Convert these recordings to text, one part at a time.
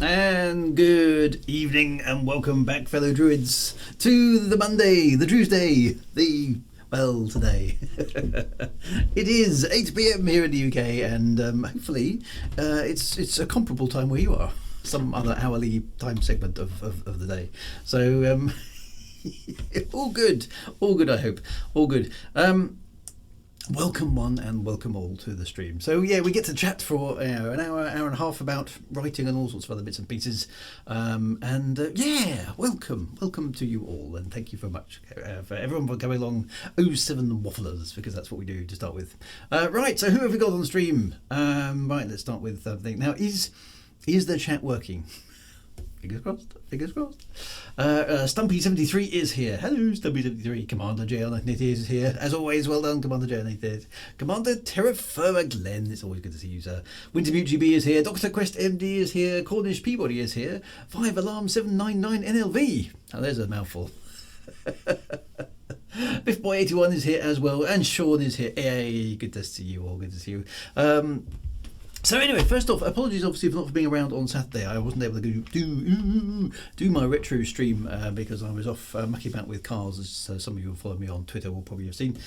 And good evening and welcome back, fellow Druids, to the Monday, the Tuesday, today. It is 8 p.m. here in the UK, and hopefully it's a comparable time where you are, some other hourly time segment of the day. So all good, I hope, all good. Welcome one and welcome all to the stream. So yeah, we get to chat for an hour and a half about writing and all sorts of other bits and pieces. Welcome to you all, and thank you very much for everyone for coming along. 07 Wafflers, because that's what we do to start with. Right, so who have we got on the stream? Right, let's start with now. Is the chat working? Fingers crossed. Stumpy73 is here. Hello, Stumpy73. Commander JL98 is here. As always, well done, Commander JL98. Commander Terra Firma Glenn, it's always good to see you, sir. Wintermute GB is here. Dr. Quest MD is here. Cornish Peabody is here. 5 Alarm 799 NLV. Now, there's a mouthful. Biffboy81 is here as well. And Sean is here. Hey, good to see you all. Good to see you. So anyway, first off, apologies obviously for not being around on Saturday. I wasn't able to do my retro stream because I was off mucking about with cars, as some of you who follow me on Twitter will probably have seen.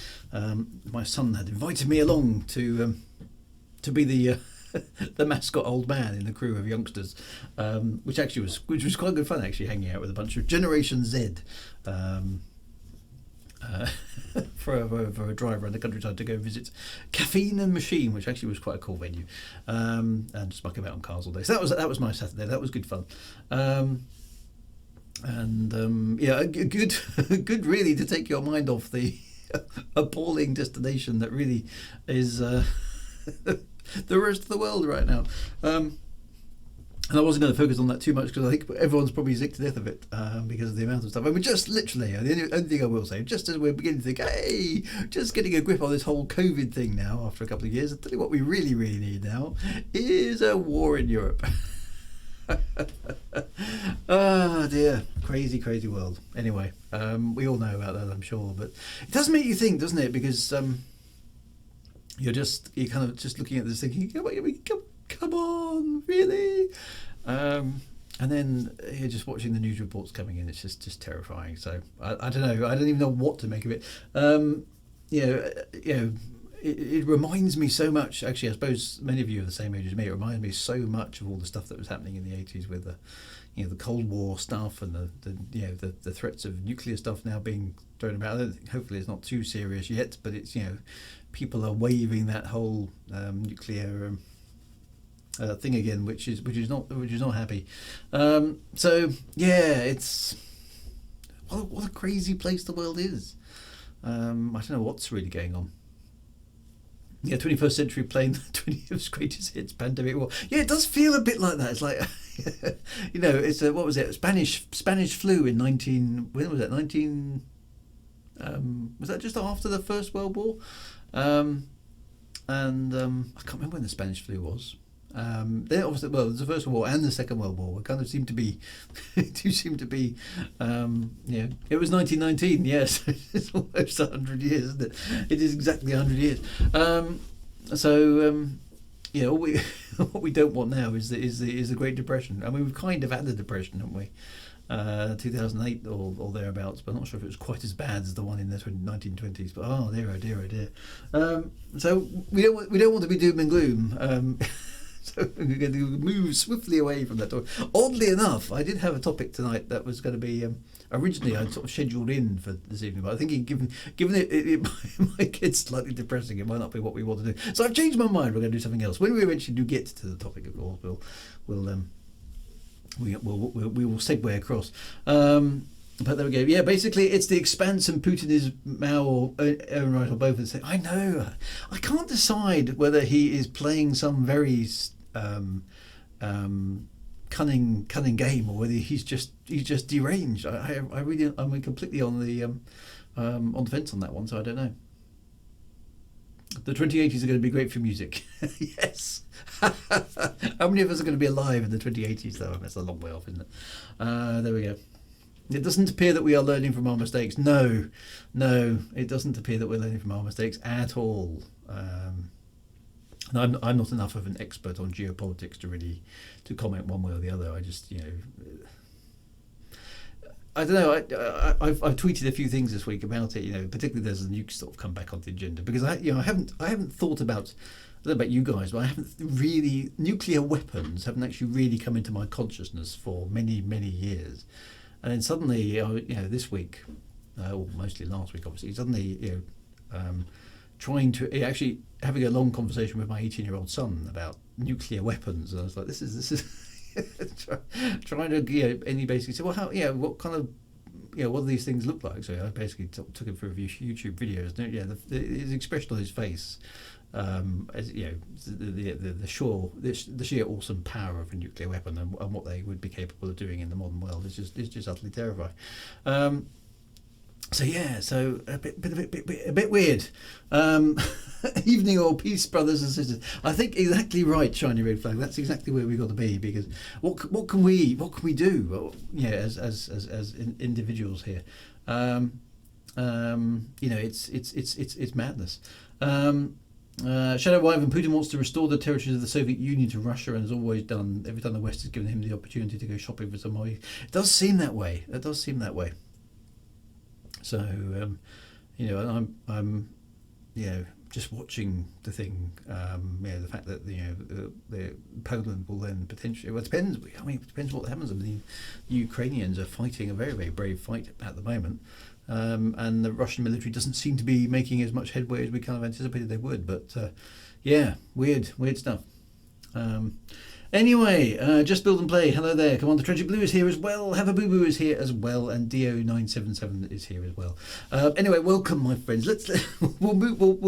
My son had invited me along to be the the mascot old man in the crew of youngsters, which was quite good fun, actually, hanging out with a bunch of Generation Z. For a drive around the countryside to go visit Caffeine and Machine, which actually was quite a cool venue, and just muck about on cars all day. So that was my Saturday. That was good fun, good really to take your mind off the appalling destination that really is the rest of the world right now. And I wasn't going to focus on that too much because I think everyone's probably sick to death of it because of the amount of stuff. I mean, just literally, the only thing I will say, just as we're beginning to think, hey, just getting a grip on this whole COVID thing now after a couple of years, I'll tell you what we really, really need now is a war in Europe. Oh dear, crazy world. Anyway, we all know about that, I'm sure, but it does make you think, doesn't it? Because you're kind of just looking at this thinking, come on, really? And then you're just watching the news reports coming in. It's just terrifying. So I don't know. I don't even know what to make of it. It reminds me so much. Actually, I suppose many of you are the same age as me. It reminds me so much of all the stuff that was happening in the 80s with the Cold War stuff and the threats of nuclear stuff now being thrown about. I don't think, hopefully it's not too serious yet, but it's people are waving that whole nuclear thing again, which is not happy. So yeah, it's what a crazy place the world is. I don't know what's really going on. Yeah, 21st century playing the 20th greatest hits pandemic war. Yeah, it does feel a bit like that. It's like it's what was it? Spanish flu in when was it? Was that just after the First World War? I can't remember when the Spanish flu was. Then obviously, there's the First World War and the Second World War. It kind of seem to be, it was 1919. Yes, it's almost 100 years, isn't it? It is exactly 100 years. What we don't want now is the Great Depression. I mean, we've kind of had the Depression, haven't we? 2008 or thereabouts, but I'm not sure if it was quite as bad as the one in the 1920s. But oh dear. So we don't want to be doom and gloom. So we're going to move swiftly away from that topic. Oddly enough, I did have a topic tonight that was going to be originally I'd sort of scheduled in for this evening, but I think given it might get slightly depressing, it might not be what we want to do. So I've changed my mind. We're going to do something else. When we eventually do get to the topic, of course, we will segue across. But there we go. Yeah, basically it's the Expanse and Putin is Mao or Ehrenreich or both. And say, I know, I can't decide whether he is playing some very cunning game or whether he's just deranged. I'm completely on the fence on that one, so I don't know. The 2080s are going to be great for music. Yes. How many of us are going to be alive in the 2080s though? That's a long way off, isn't it? There we go. It doesn't appear that we are learning from our mistakes. No, it doesn't appear that we're learning from our mistakes at all. And I'm not enough of an expert on geopolitics to comment one way or the other. I just, I don't know. I've tweeted a few things this week about it. Particularly there's a nuke sort of come back on the agenda because I haven't thought about. I don't know about you guys, but I haven't really nuclear weapons haven't actually really come into my consciousness for many years, and then suddenly this week, or mostly last week, obviously suddenly trying to actually having a long conversation with my 18-year-old son about nuclear weapons, and I was like, this is trying to and he basically said, well, how what kind of what do these things look like? So I basically took him through a few YouTube videos. His expression on his face, as the sheer awesome power of a nuclear weapon and what they would be capable of doing in the modern world is just utterly terrifying. So a bit weird. Evening or peace, brothers and sisters. I think exactly right, shiny red flag. That's exactly where we got to be, because what can we do? As individuals here. It's madness. Shadow Wyvern, Putin wants to restore the territories of the Soviet Union to Russia and has always done. Every time the West has given him the opportunity to go shopping for some money. It does seem that way. So, I'm just watching the thing. The fact that the Poland will then potentially. Well, it depends. It depends what happens. The Ukrainians are fighting a very, very brave fight at the moment, and the Russian military doesn't seem to be making as much headway as we kind of anticipated they would. But weird stuff. Anyway, Just Build and Play, hello there. Commander Tragic Blue is here as well. Have a Boo Boo is here as well, and Dio977 is here as well. Anyway, welcome, my friends. We'll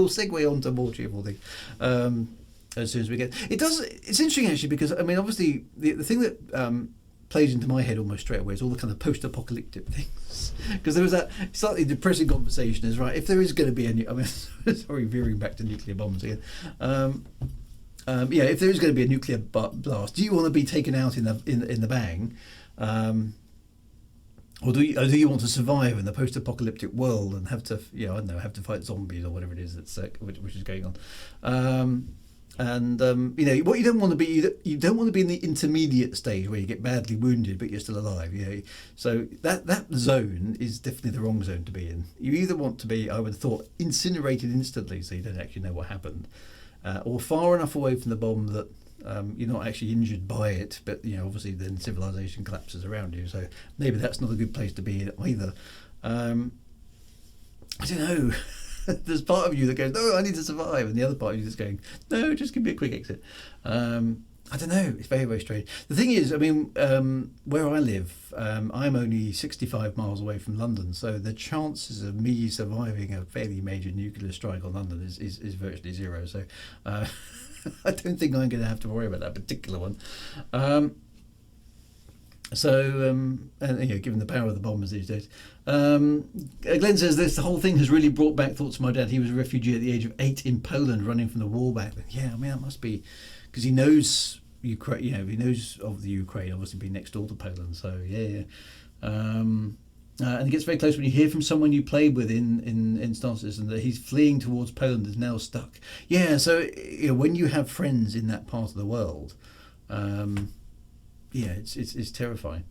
segue on to more cheerful things as soon as we get. It's interesting actually, because obviously the thing that plays into my head almost straight away is all the kind of post-apocalyptic things, because there was that slightly depressing conversation. Is right, if there is going to be sorry, veering back to nuclear bombs again. If there is going to be a nuclear blast, do you want to be taken out in the bang, or do you want to survive in the post-apocalyptic world and have to have to fight zombies or whatever it is that's which is going on? What you don't want to be, you don't want to be in the intermediate stage where you get badly wounded but you're still alive. So that zone is definitely the wrong zone to be in. You either want to be, I would have thought, incinerated instantly so you don't actually know what happened. Or far enough away from the bomb that you're not actually injured by it, but obviously then civilization collapses around you. So maybe that's not a good place to be in either. I don't know. There's part of you that goes, no, I need to survive, and the other part of you that's going, no, just give me a quick exit. I don't know. It's very, very strange. The thing is, where I live, I'm only 65 miles away from London, so the chances of me surviving a fairly major nuclear strike on London is virtually zero. So I don't think I'm going to have to worry about that particular one. Given the power of the bombers these days. Glenn says the whole thing has really brought back thoughts of my dad. He was a refugee at the age of 8 in Poland, running from the war back then. Yeah, that must be, because he knows Ukraine. He knows of the Ukraine, obviously being next door to Poland. So and it gets very close when you hear from someone you played with in instances, and that he's fleeing towards Poland, is now stuck. Yeah, so when you have friends in that part of the world, it's terrifying.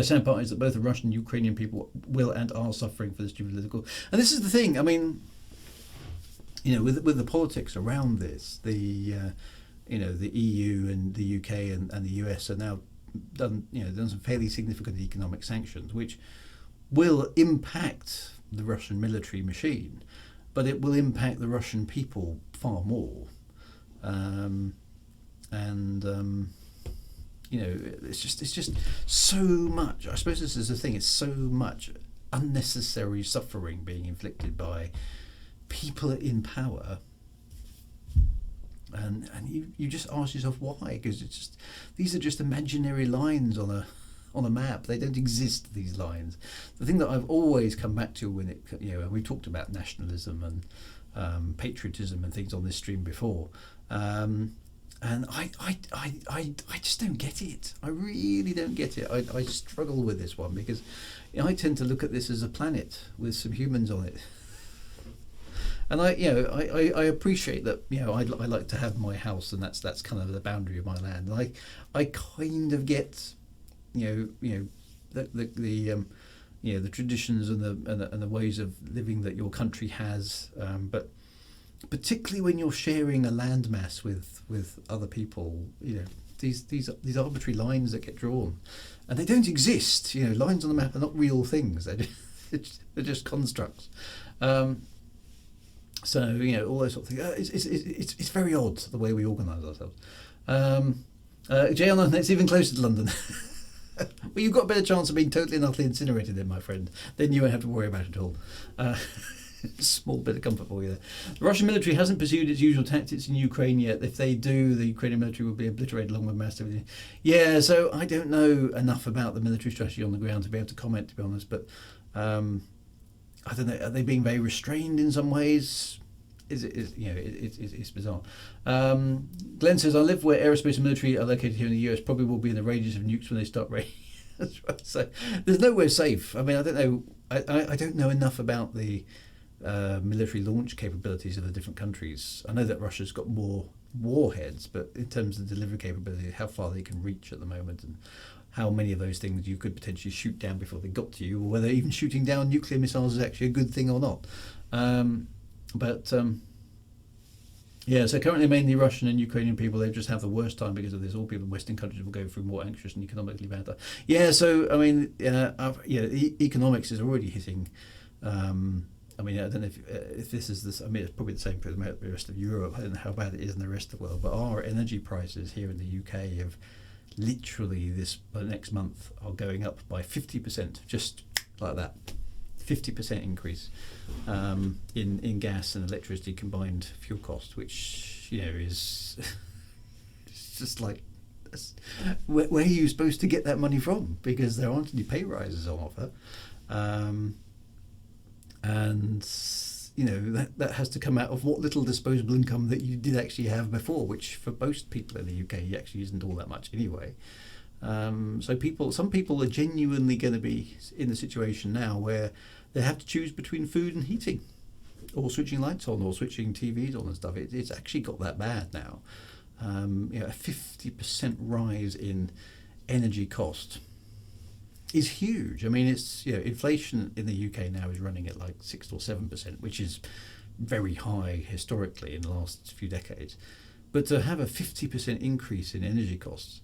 Sad part is that both the Russian and Ukrainian people will and are suffering for this geopolitical. And this is the thing. With the politics around this, the EU and the UK and the US are now done some fairly significant economic sanctions, which will impact the Russian military machine, but it will impact the Russian people far more. It's just so much. I suppose this is the thing. It's so much unnecessary suffering being inflicted by people in power, and you just ask yourself why, because these are just imaginary lines on a map. They don't exist, these lines. The thing that I've always come back to when we talked about nationalism and patriotism and things on this stream before, and I just don't get it. I really don't get it. I struggle with this one, because I tend to look at this as a planet with some humans on it. And I appreciate that. I like to have my house, and that's kind of the boundary of my land. And I kind of get, the traditions and the ways of living that your country has, but particularly when you're sharing a landmass with other people, these arbitrary lines that get drawn, and they don't exist. Lines on the map are not real things. They're just constructs. So all those sort of things. It's very odd the way we organise ourselves. JL, it's even closer to London. Well, you've got a better chance of being totally and utterly incinerated then, my friend. Then you won't have to worry about it at all. Small bit of comfort for you there. The Russian military hasn't pursued its usual tactics in Ukraine yet. If they do, the Ukrainian military will be obliterated along with mass everything. Yeah, so I don't know enough about the military strategy on the ground to be able to comment, to be honest. But I don't know. Are they being very restrained in some ways? It's bizarre. Glenn says, I live where aerospace and military are located here in the US. Probably will be in the radius of nukes when they start raining. That's right. So there's nowhere safe. I mean, I don't know. I don't know enough about the military launch capabilities of the different countries. I know that Russia's got more warheads, but in terms of delivery capability, how far they can reach at the moment, and how many of those things you could potentially shoot down before they got to you, or whether even shooting down nuclear missiles is actually a good thing or not. So currently mainly Russian and Ukrainian people, they just have the worst time because of this. All people in Western countries will go through more anxious and economically bad time. Yeah, so I mean, economics is already hitting. I don't know if this is this. I mean, it's probably the same for the rest of Europe. I don't know how bad it is in the rest of the world, but our energy prices here in the UK have literally next month are going up by 50%, just like that. 50% increase in gas and electricity combined fuel cost, which is it's just like, where are you supposed to get that money from? Because there aren't any pay rises on offer, and that has to come out of what little disposable income that you did actually have before, which for most people in the UK actually isn't all that much anyway. So some people are genuinely going to be in the situation now where they have to choose between food and heating, or switching lights on, or switching TVs on and stuff. It's actually got that bad now. A 50% rise in energy cost is huge. I mean, it's inflation in the UK now is running at like 6 or 7%, which is very high historically in the last few decades. But to have a 50% increase in energy costs,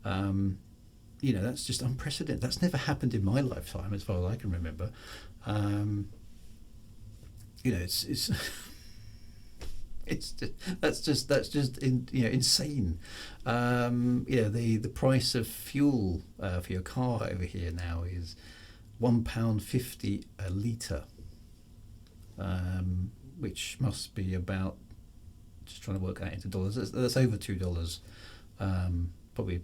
that's just unprecedented. That's never happened in my lifetime, as far as I can remember. That's just insane. The price of fuel for your car over here now is £1.50 a litre, which must be about, just trying to work that into dollars. That's over $2, probably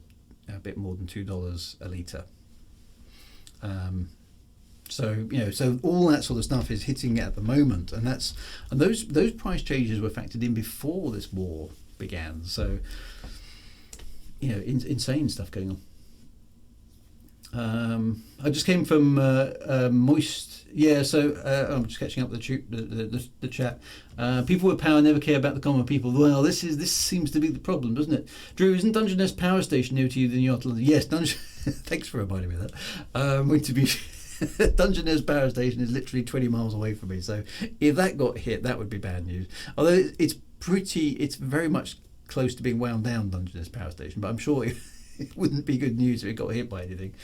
a bit more than $2 a litre. So all that sort of stuff is hitting at the moment, and those price changes were factored in before this war began. So insane stuff going on. I just came from Moist. Yeah, so I'm just catching up the chat. People with power never care about the common people. Well, this seems to be the problem, doesn't it? Drew, isn't Dungeness Power Station near to you than you are to London? Yes, thanks for reminding me of that. To be Dungeness Power Station is literally 20 miles away from me, so if that got hit, that would be bad news. Although it's very much close to being wound down, Dungeness Power Station, but I'm sure it wouldn't be good news if it got hit by anything.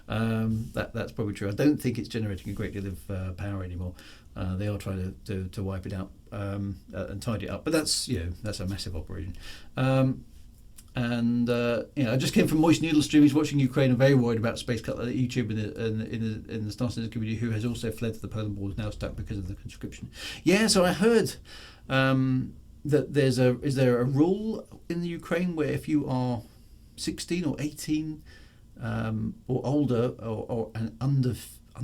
That's probably true. I don't think it's generating a great deal of power anymore. They are trying to wipe it out and tidy it up, but that's a massive operation. I just came from Moist Noodle Stream. He's watching Ukraine and very worried about Space Cutler. YouTube in the Star Citizen community, who has also fled to the Poland border, is now stuck because of the conscription. Yeah, so I heard that is there a rule in the Ukraine where if you are 16 or 18 or older or under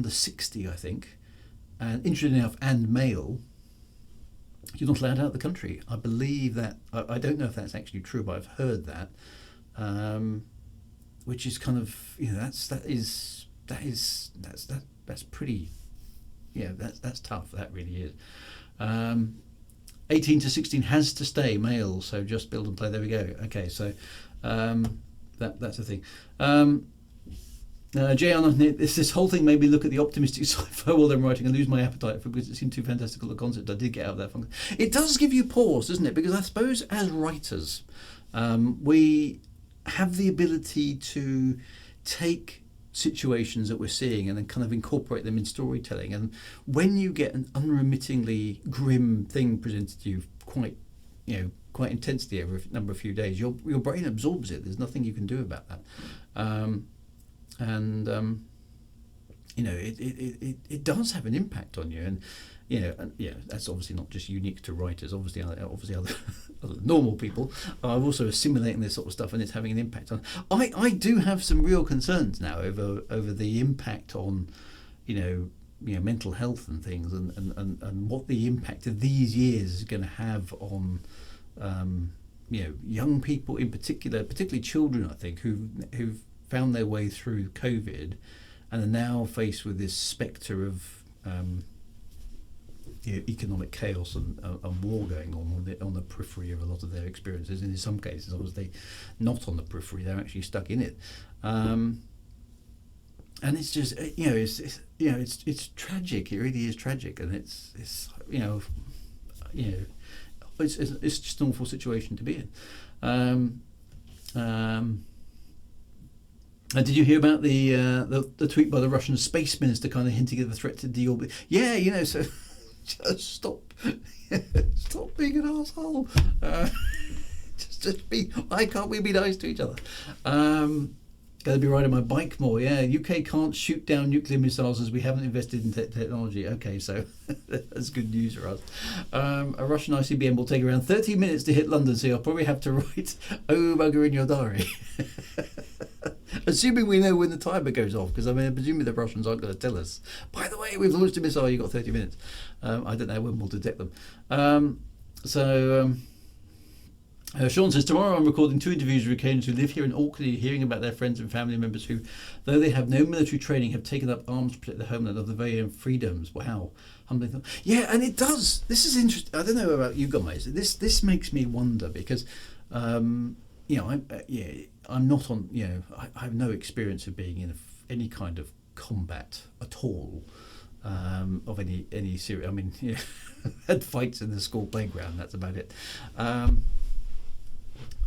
60, I think, and interestingly enough, and male, you're not allowed out of the country. I believe that. I don't know if that's actually true, but I've heard that, which is kind of that's pretty. That's tough. That really is. 18 to 16 has to stay male, so just build and play. There we go. Okay, so that's the thing. This whole thing made me look at the optimistic sci-fi world I'm writing and lose my appetite for, because it seemed too fantastical a concept. I did get out of that fun. It does give you pause, doesn't it? Because I suppose as writers, we have the ability to take situations that we're seeing and then kind of incorporate them in storytelling. And when you get an unremittingly grim thing presented to you quite intensely over a number of few days, your brain absorbs it. There's nothing you can do about that. It does have an impact on you, and that's obviously not just unique to writers. Obviously other normal people are also assimilating this sort of stuff, and it's having an impact on. I do have some real concerns now over the impact on, mental health and things, and what the impact of these years is going to have on, young people in particular, particularly children. I think who've found their way through COVID and are now faced with this spectre of economic chaos and war going on the periphery of a lot of their experiences, and in some cases, obviously, not on the periphery; they're actually stuck in it. And it's just it's tragic. It really is tragic, and it's just an awful situation to be in. And did you hear about the tweet by the Russian space minister kind of hinting at the threat to deorbit? Yeah, so just stop being an asshole. Just be. Why can't we be nice to each other? Got to be riding my bike more. Yeah, UK can't shoot down nuclear missiles as we haven't invested in technology. Okay, so that's good news for us. A Russian ICBM will take around 30 minutes to hit London, so you'll probably have to write "Oh bugger" in your diary. Assuming we know when the timer goes off, because presumably the Russians aren't going to tell us. By the way, we've launched a missile. You've got 30 minutes. I don't know when we'll detect them. Sean says, tomorrow I'm recording 2 interviews with Canadians who live here in Orkney, hearing about their friends and family members who, though they have no military training, have taken up arms to protect their homeland of their very own freedoms. Wow. Humbling. Yeah, and it does. This is interesting. I don't know about you guys. This makes me wonder, because I'm not on. I have no experience of being in any kind of combat at all, of any serious. Had fights in the school playground. That's about it.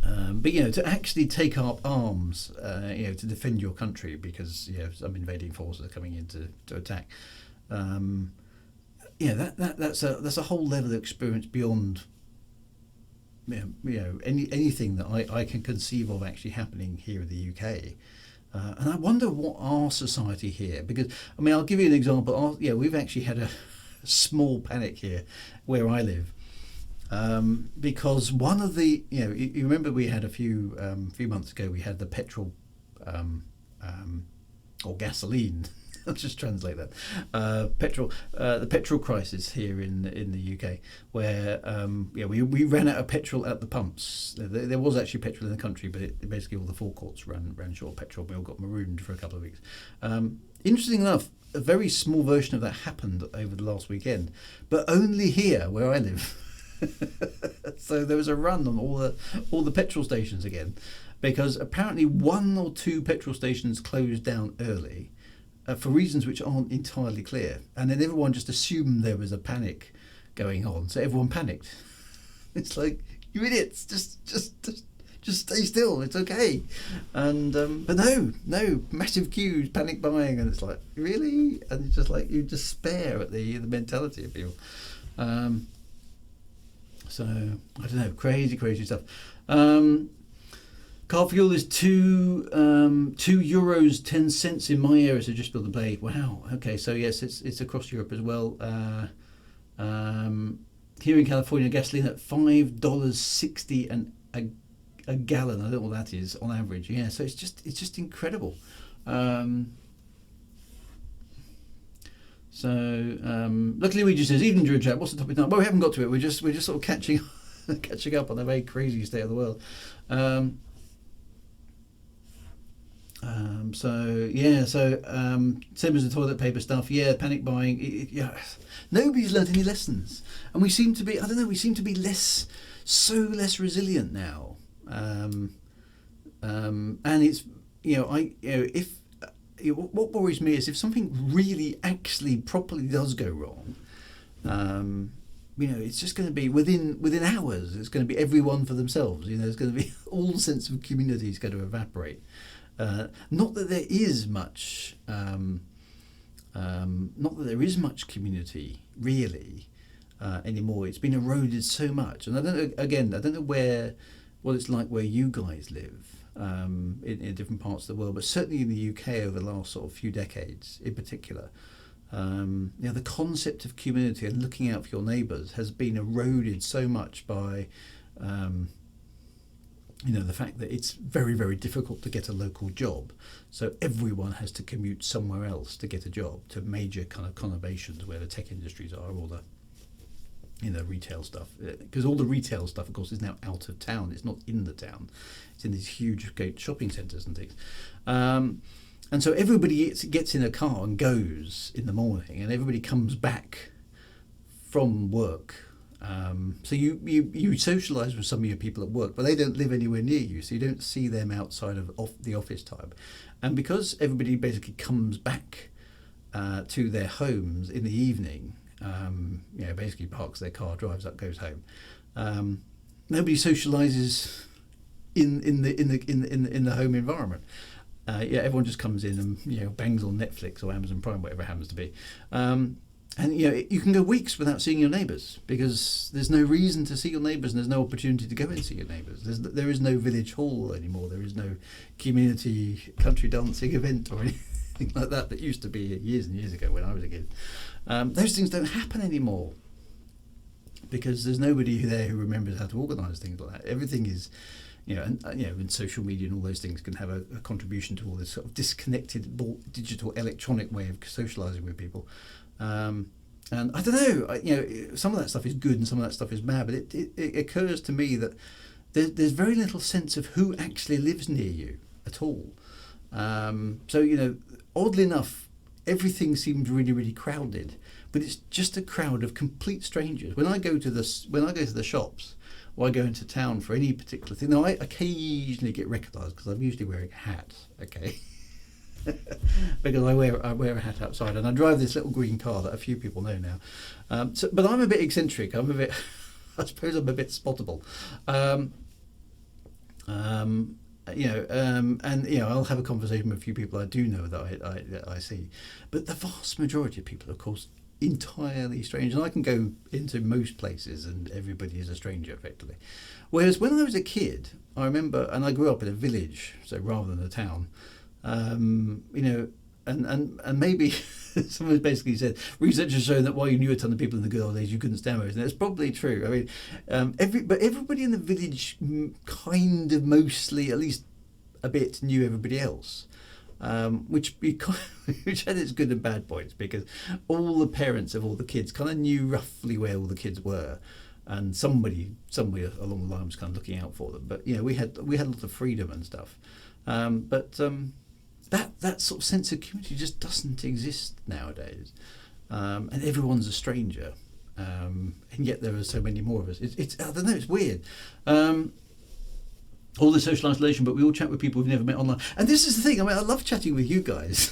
But to actually take up arms, to defend your country because some invading forces are coming in to attack. That's a whole level of experience beyond. Anything that I can conceive of actually happening here in the UK. And I wonder what our society here, because I'll give you an example. We've actually had a small panic here where I live, because one of the you remember we had a few months ago we had the petrol or gasoline. I'll just translate that. The petrol crisis here in the UK, where we ran out of petrol at the pumps. There was actually petrol in the country, but basically all the forecourts ran short of petrol. We all got marooned for a couple of weeks. Interesting enough, a very small version of that happened over the last weekend, but only here where I live. So there was a run on all the petrol stations again, because apparently 1 or 2 petrol stations closed down early. For reasons which aren't entirely clear, and then everyone just assumed there was a panic going on, so everyone panicked. It's like, you idiots, just stay still, it's okay. And but no, massive queues, panic buying, and it's like, really? And it's just like, you despair at the mentality of people. So I don't know, crazy stuff. Car fuel is €2.10 in my area, so just build and play. Wow. Okay, so yes, it's across Europe as well. Here in California, gasoline at $5.60 a gallon. I don't know what that is on average. Yeah, so it's just incredible. Luckily, Luigi says, evening Drew chat. What's the topic now? Well, we haven't got to it. We're just sort of catching up on a very crazy state of the world. Same as the toilet paper stuff. Yeah, panic buying. Yeah, nobody's learned any lessons, and we seem to be. I don't know. We seem to be less resilient now. And it's if what worries me is if something really actually properly does go wrong. It's just going to be within hours. It's going to be everyone for themselves. It's going to be all sense of community is going to evaporate. Not that there is much. Not that there is much community really anymore. It's been eroded so much, and I don't know what it's like where you guys live in different parts of the world, but certainly in the UK over the last sort of few decades, in particular. The concept of community and looking out for your neighbours has been eroded so much by the fact that it's very, very difficult to get a local job. So everyone has to commute somewhere else to get a job, to major kind of conurbations where the tech industries are, or the retail stuff. Because all the retail stuff, of course, is now out of town. It's not in the town. It's in these huge great shopping centres and things. And so everybody gets in a car and goes in the morning, and everybody comes back from work. So you socialise with some of your people at work, but they don't live anywhere near you, so you don't see them outside of the office time. And because everybody basically comes back to their homes in the evening, basically parks their car, drives up, goes home. Nobody socialises in the home environment. Everyone just comes in and bangs on Netflix or Amazon Prime, whatever it happens to be. And you can go weeks without seeing your neighbours because there's no reason to see your neighbours and there's no opportunity to go and see your neighbours. There is no village hall anymore. There is no community country dancing event or anything like that used to be years and years ago when I was a kid. Those things don't happen anymore because there's nobody there who remembers how to organise things like that. Everything is, and social media and all those things can have a contribution to all this sort of disconnected, digital, electronic way of socialising with people. And I don't know, some of that stuff is good and some of that stuff is bad, but it occurs to me that there's very little sense of who actually lives near you at all. Oddly enough, everything seems really, really crowded, but it's just a crowd of complete strangers. When I go to the shops, or I go into town for any particular thing, now I occasionally get recognised because I'm usually wearing a hat, okay? Because I wear a hat outside, and I drive this little green car that a few people know now. But I'm a bit eccentric. I suppose I'm a bit spottable. I'll have a conversation with a few people I do know that I see, but the vast majority of people, of course, entirely strange. And I can go into most places, and everybody is a stranger effectively. Whereas when I was a kid, I remember, and I grew up in a village, so rather than a town. And maybe someone basically said research has shown that while you knew a ton of people in the good old days, you couldn't stand most. And that's probably true. I mean, but everybody in the village kind of mostly, at least a bit, knew everybody else, which had its good and bad points because all the parents of all the kids kind of knew roughly where all the kids were. And somebody along the line was kind of looking out for them. But we had a lot of freedom and stuff. That sort of sense of community just doesn't exist nowadays, and everyone's a stranger, and yet there are so many more of us. It's I don't know, it's weird. All the social isolation, but we all chat with people we've never met online. And this is the thing. I mean, I love chatting with you guys.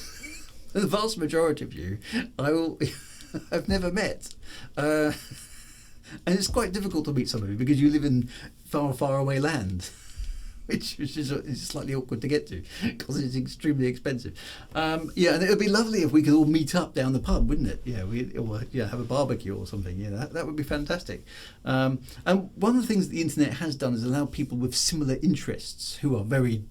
The vast majority of you, I've never met, and it's quite difficult to meet somebody because you live in far, far away land. Which is slightly awkward to get to because it's extremely expensive. And it would be lovely if we could all meet up down the pub, wouldn't it? Have a barbecue or something. That would be fantastic. And one of the things that the internet has done is allow people with similar interests who are very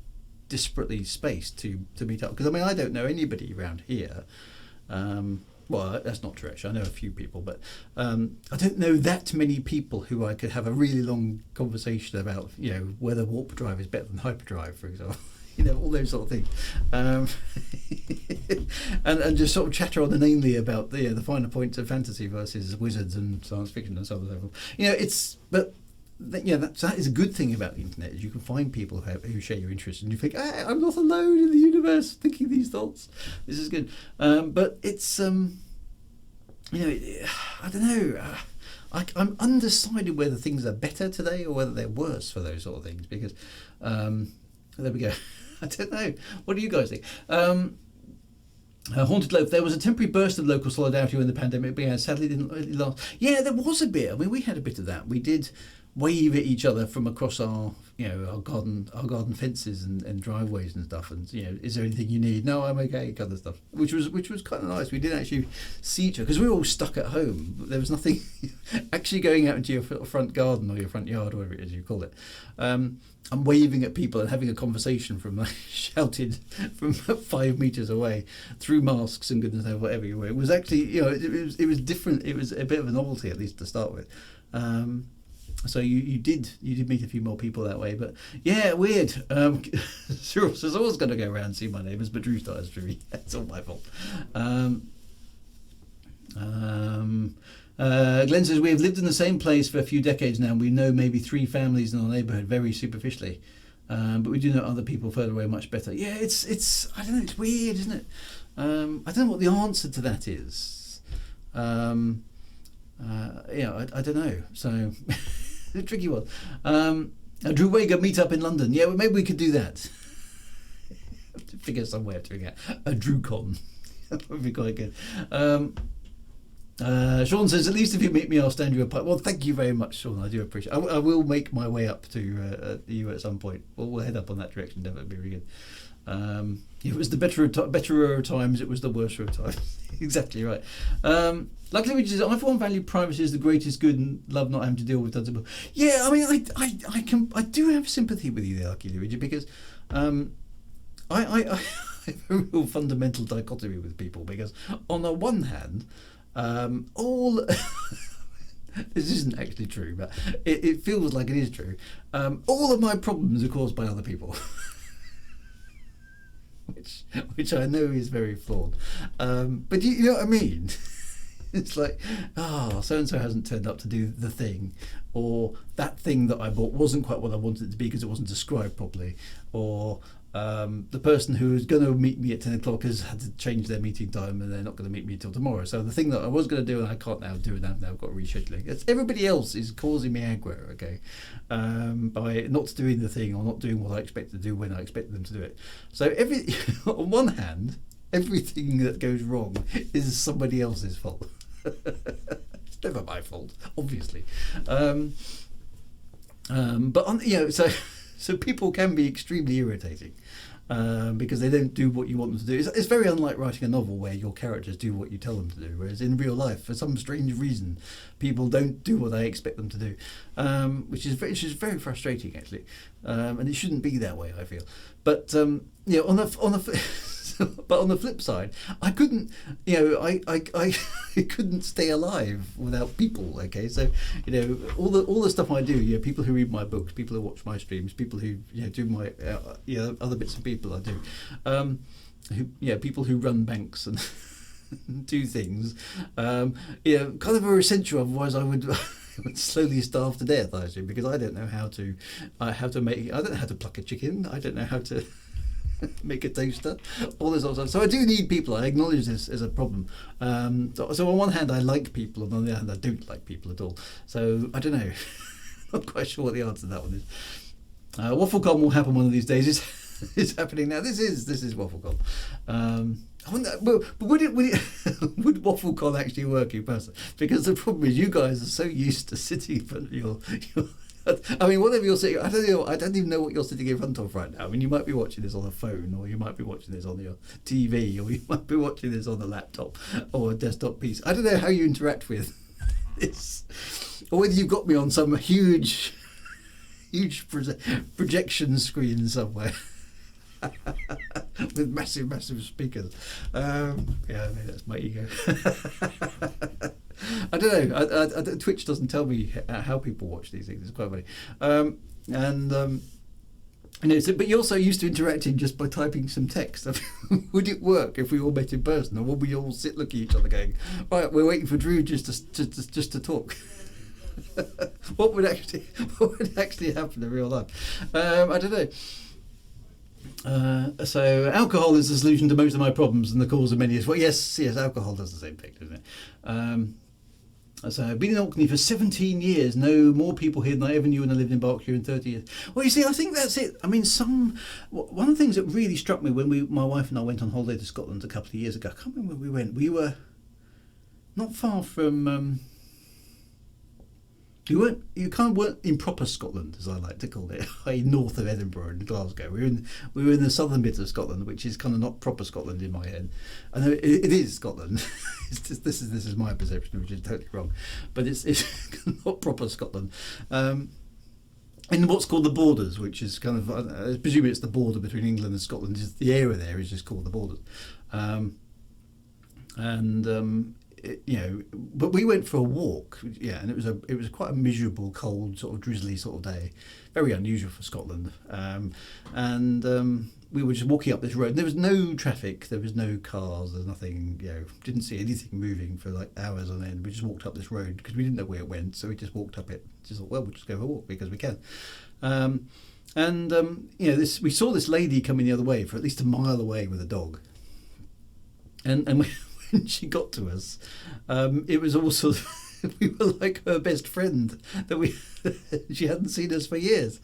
disparately spaced to meet up. Because I don't know anybody around here. Well, that's not true, actually. I know a few people, but I don't know that many people who I could have a really long conversation about, whether warp drive is better than hyperdrive, for example. All those sort of things. And just sort of chatter on inanely about the finer points of fantasy versus wizards and science fiction and so on and so forth. But that is a good thing about the internet, is you can find people who share your interests, and you think, I'm not alone in the universe thinking these thoughts. This is good. But it's I don't know. I'm undecided whether things are better today or whether they're worse for those sort of things, because there we go. I don't know. What do you guys think? Haunted Loaf, there was a temporary burst of local solidarity when the pandemic began. Sadly, it didn't really last. Yeah, there was a bit. I mean, we had a bit of that. We did wave at each other from across our garden fences and driveways and stuff. And is there anything you need? No, I'm okay. Kind of stuff, which was kind of nice. We didn't actually see each other because we were all stuck at home. There was nothing actually going out into your front garden or your front yard, or whatever it is you call it. I'm waving at people and having a conversation from shouted from 5 meters away through masks and goodness knows whatever you were. It was actually, it was different. It was a bit of a novelty, at least to start with. So you did meet a few more people that way, but yeah, weird. Cyril says I was going to go around and see my neighbours, but Drew started streaming. That's all my fault. Glenn says we have lived in the same place for a few decades now. We know maybe 3 families in our neighbourhood very superficially, but we do know other people further away much better. Yeah, it's I don't know. It's weird, isn't it? I don't know what the answer to that is. I don't know. So. A tricky one. Drew Wagar meet up in London. Yeah, well, maybe we could do that. Have to figure some way of doing it. A DrewCon. That would be quite good. Sean says, at least if you meet me, I'll stand you a pipe. Well, thank you very much, Sean. I do appreciate it. I will make my way up to you at some point. We'll head up on that direction. That would be really good. It was the better of times, it was the worse of times. Exactly right. Luckily, which is, I for one value privacy as the greatest good and love not having to deal with that. Yeah, I mean, I do have sympathy with you there, Lucky Luigi, because I have a real fundamental dichotomy with people, because on the one hand, all this isn't actually true, but it feels like it is true. All of my problems are caused by other people. Which I know is very flawed, but you know what I mean. It's like, so and so hasn't turned up to do the thing, or that thing that I bought wasn't quite what I wanted it to be because it wasn't described properly, or the person who was going to meet me at 10 o'clock has had to change their meeting time and they're not going to meet me until tomorrow. So the thing that I was going to do and I can't now do, and I've now got rescheduling. It's everybody else is causing me aggro, okay, by not doing the thing or not doing what I expect to do when I expect them to do it. So on one hand, everything that goes wrong is somebody else's fault. It's never my fault, obviously. But so people can be extremely irritating because they don't do what you want them to do. It's very unlike writing a novel where your characters do what you tell them to do, whereas in real life, for some strange reason, people don't do what I expect them to do, which is very frustrating actually, and it shouldn't be that way, I feel. But but on the flip side, I couldn't, I couldn't stay alive without people. Okay, so all the stuff I do, people who read my books, people who watch my streams, people who do my other bits and people I do, people who run banks and do things, kind of are essential. Otherwise, I would. Would slowly starve to death, I assume, because I don't know how to make. I don't know how to pluck a chicken. I don't know how to make a toaster, all this sort of stuff. So I do need people. I acknowledge this as a problem. So on one hand, I like people, and on the other hand, I don't like people at all. So I don't know. Not quite sure what the answer to that one is. WaffleCon will happen one of these days. It's happening now. This is WaffleCon. I wonder, but would WaffleCon actually work in person? Because the problem is, you guys are so used to sitting in front of your I mean, whatever you're sitting, I don't even know what you're sitting in front of right now. I mean, you might be watching this on a phone, or you might be watching this on your TV, or you might be watching this on a laptop or a desktop piece. I don't know how you interact with this, or whether you've got me on some huge projection screen somewhere. With massive speakers. Maybe that's my ego. I don't know. Twitch doesn't tell me how people watch these things. It's quite funny. But you're so used to interacting just by typing some text. Would it work if we all met in person, or would we all sit looking at each other going, "Right, we're waiting for Drew just to talk"? what would actually happen in real life? I don't know. So alcohol is the solution to most of my problems and the cause of many. Well, yes, alcohol does the same thing, doesn't it? So I've been in Orkney for 17 years, know more people here than I ever knew when I lived in Berkshire in 30 years. Well, you see, I think that's it. I mean, one of the things that really struck me when my wife and I went on holiday to Scotland a couple of years ago, I can't remember where we went. We were not far from... You kind of weren't in proper Scotland, as I like to call it, i.e. north of Edinburgh and Glasgow. We were in the southern bit of Scotland, which is kind of not proper Scotland in my head. I know it is Scotland. This is my perception, which is totally wrong, but it's not proper Scotland. In what's called the Borders, which is kind of I presume it's the border between England and Scotland. The area there is just called the Borders, but we went for a walk, and it was quite a miserable, cold, sort of drizzly sort of day, very unusual for Scotland. We were just walking up this road. There was no traffic, there was no cars, there's nothing. Didn't see anything moving for like hours on end. We just walked up this road because we didn't know where it went, so we just walked up it. Just thought, well, we'll just go for a walk because we can. We saw this lady coming the other way for at least a mile away with a dog, and when she got to us, it was also we were like her best friend she hadn't seen us for years.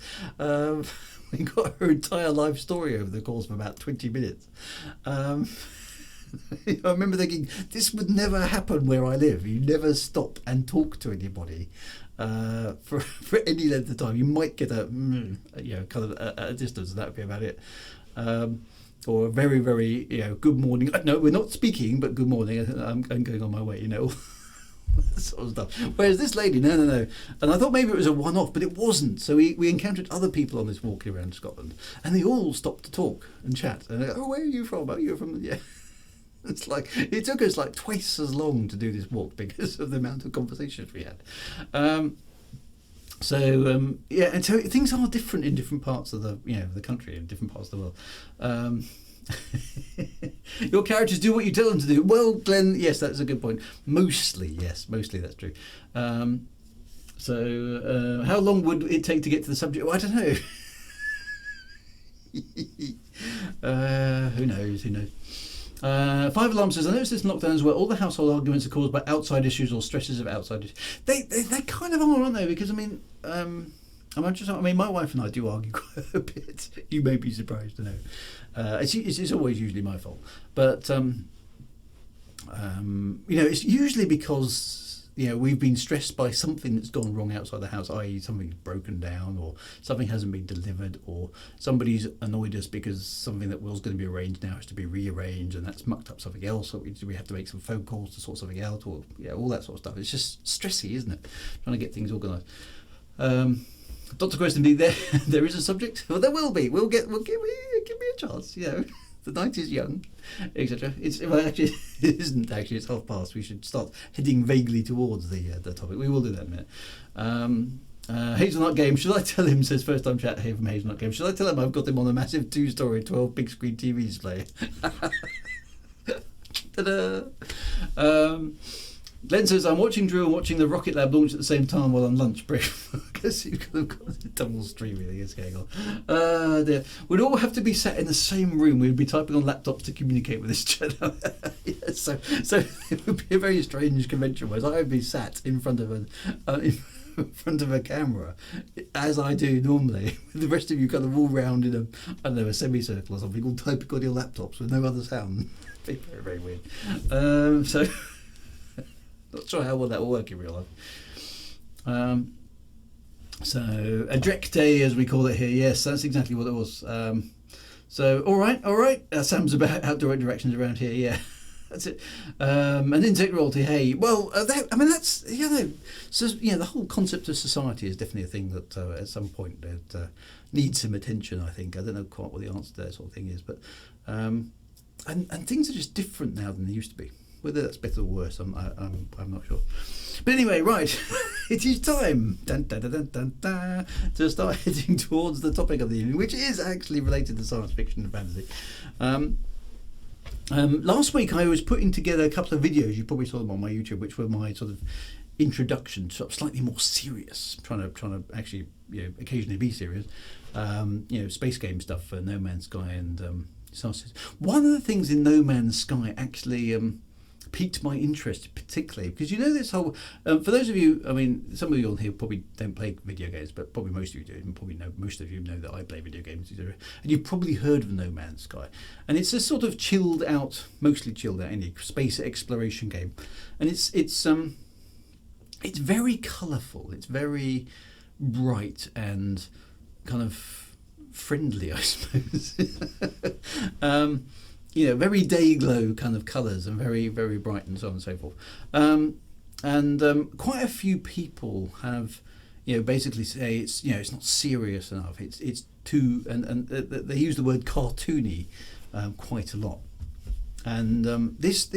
We got her entire life story over the course of about 20 minutes. I remember thinking, this would never happen where I live. You never stop and talk to anybody for any length of time. You might get a distance, and that would be about it. Or a very, very, good morning. No, we're not speaking, but good morning. I'm going on my way, that sort of stuff. Whereas this lady, no. And I thought maybe it was a one-off, but it wasn't. So we encountered other people on this walk around Scotland, and they all stopped to talk and chat. And they're like, oh, where are you from? Oh, you're from... Yeah. It's like, it took us like twice as long to do this walk because of the amount of conversations we had. And so things are different in different parts of the country, in different parts of the world. Your characters do what you tell them to do. Well, Glenn, yes, that's a good point. Mostly that's true. How long would it take to get to the subject? Well, I don't know. Who knows? 5 Alarm says, I noticed this lockdown as well. All the household arguments are caused by outside issues or stresses of outside issues. They kind of are, aren't they? Because my wife and I do argue quite a bit. You may be surprised to know. It's always usually my fault, but it's usually because we've been stressed by something that's gone wrong outside the house, i.e. something's broken down, or something hasn't been delivered, or somebody's annoyed us because something that was going to be arranged now has to be rearranged, and that's mucked up something else, so we have to make some phone calls to sort something out, or all that sort of stuff. It's just stressy, isn't it? Trying to get things organised. Dr. Question, there is a subject? Well, there will be. Give me a chance. The night is young, etc. It isn't actually. It's past. We should start heading vaguely towards the topic. We will do that in a minute. Hazelnut Game. Should I tell him? Says first time chat here from Hazelnut Game. Should I tell him I've got him on a massive 2-story 12 big screen TV display? Ta-da! Glenn says, I'm watching Drew and watching the Rocket Lab launch at the same time while on lunch break. Because you could have got a double streaming thing is going on. Dear. We'd all have to be sat in the same room. We'd be typing on laptops to communicate with this channel. So it would be a very strange convention, whereas I would be sat in front of a camera, as I do normally, with the rest of you kind of all round in a semicircle or something, all typing on your laptops with no other sound. It'd be very, very weird. Not sure how well that will work in real life. So a Drek Day, as we call it here. Yes, that's exactly what it was. All right. That sounds about outdoor directions around here. Yeah, that's it. And insect royalty. Hey, well, that's So the whole concept of society is definitely a thing that at some point that needs some attention. I think I don't know quite what the answer to that sort of thing is, but and things are just different now than they used to be. Whether that's better or worse, I'm not sure. But anyway, right, it is time to start heading towards the topic of the evening, which is actually related to science fiction and fantasy. Last week I was putting together a couple of videos. You probably saw them on my YouTube, which were my sort of introduction to sort of slightly more serious, trying to actually occasionally be serious, space game stuff for No Man's Sky and Star Citizen. One of the things in No Man's Sky actually piqued my interest particularly because this whole for those of you, I mean, some of you on here probably don't play video games, but probably most of you do, and probably most of you know that I play video games, and you've probably heard of No Man's Sky, and it's a sort of mostly chilled out space exploration game, and it's very colourful, it's very bright and kind of friendly, I suppose. Very day glow kind of colours and very, very bright and so on and so forth. And quite a few people have, basically say it's not serious enough. It's too, and they use the word cartoony quite a lot. And this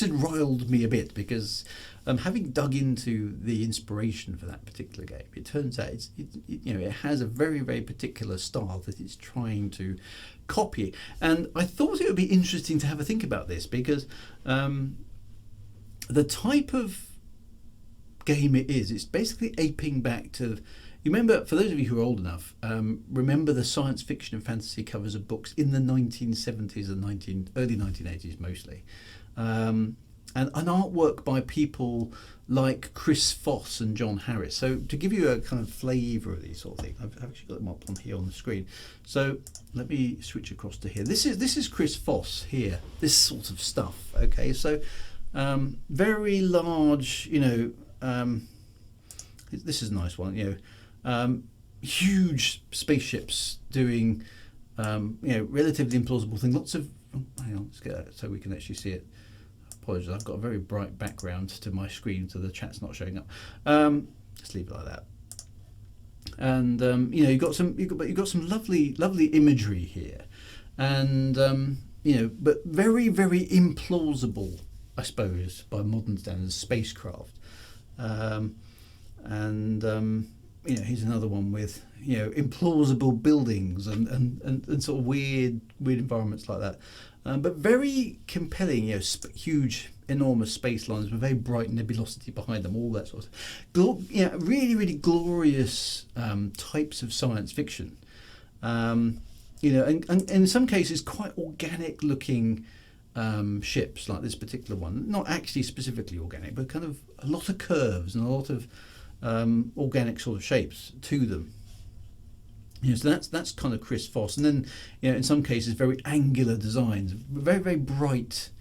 had riled me a bit because having dug into the inspiration for that particular game, it turns out it has a very, very particular style that it's trying to copy. And I thought it would be interesting to have a think about this because the type of game it is, it's basically aping back to. You remember, for those of you who are old enough, remember the science fiction and fantasy covers of books in the 1970s and early 1980s mostly. And an artwork by people like Chris Foss and John Harris. So to give you a kind of flavour of these sort of things, I've actually got them up on here on the screen. So let me switch across to here. This is Chris Foss here, this sort of stuff. Okay, so very large, this is a nice one, huge spaceships doing, relatively implausible things. Lots of, hang on, let's get that so we can actually see it. Apologies, I've got a very bright background to my screen, so the chat's not showing up. Let's leave it like that. And you've got some lovely imagery here, and but very, very implausible, I suppose, by modern standards, spacecraft. Here's another one with implausible buildings and sort of weird environments like that, but very compelling. Huge, enormous space lines with very bright nebulosity behind them, all that sort of really, really glorious types of science fiction. And in some cases quite organic looking ships, like this particular one. Not actually specifically organic, but kind of a lot of curves and a lot of organic sort of shapes to them. So that's kind of Chris Foss, and then in some cases very angular designs, very, very bright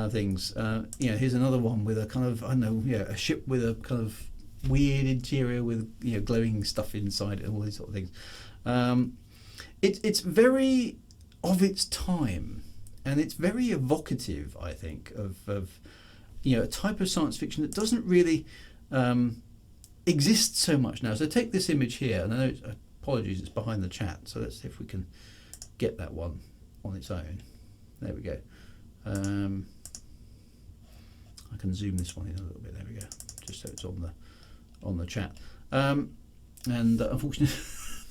things. Here's another one with a kind of a ship with a kind of weird interior with glowing stuff inside it and all these sort of things. It's very of its time, and it's very evocative, I think, of a type of science fiction that doesn't really exist so much now. So take this image here, and I know apologies, it's behind the chat, so let's see if we can get that one on its own. There we go. I can zoom this one in a little bit. There we go, just so it's on the chat. And unfortunately,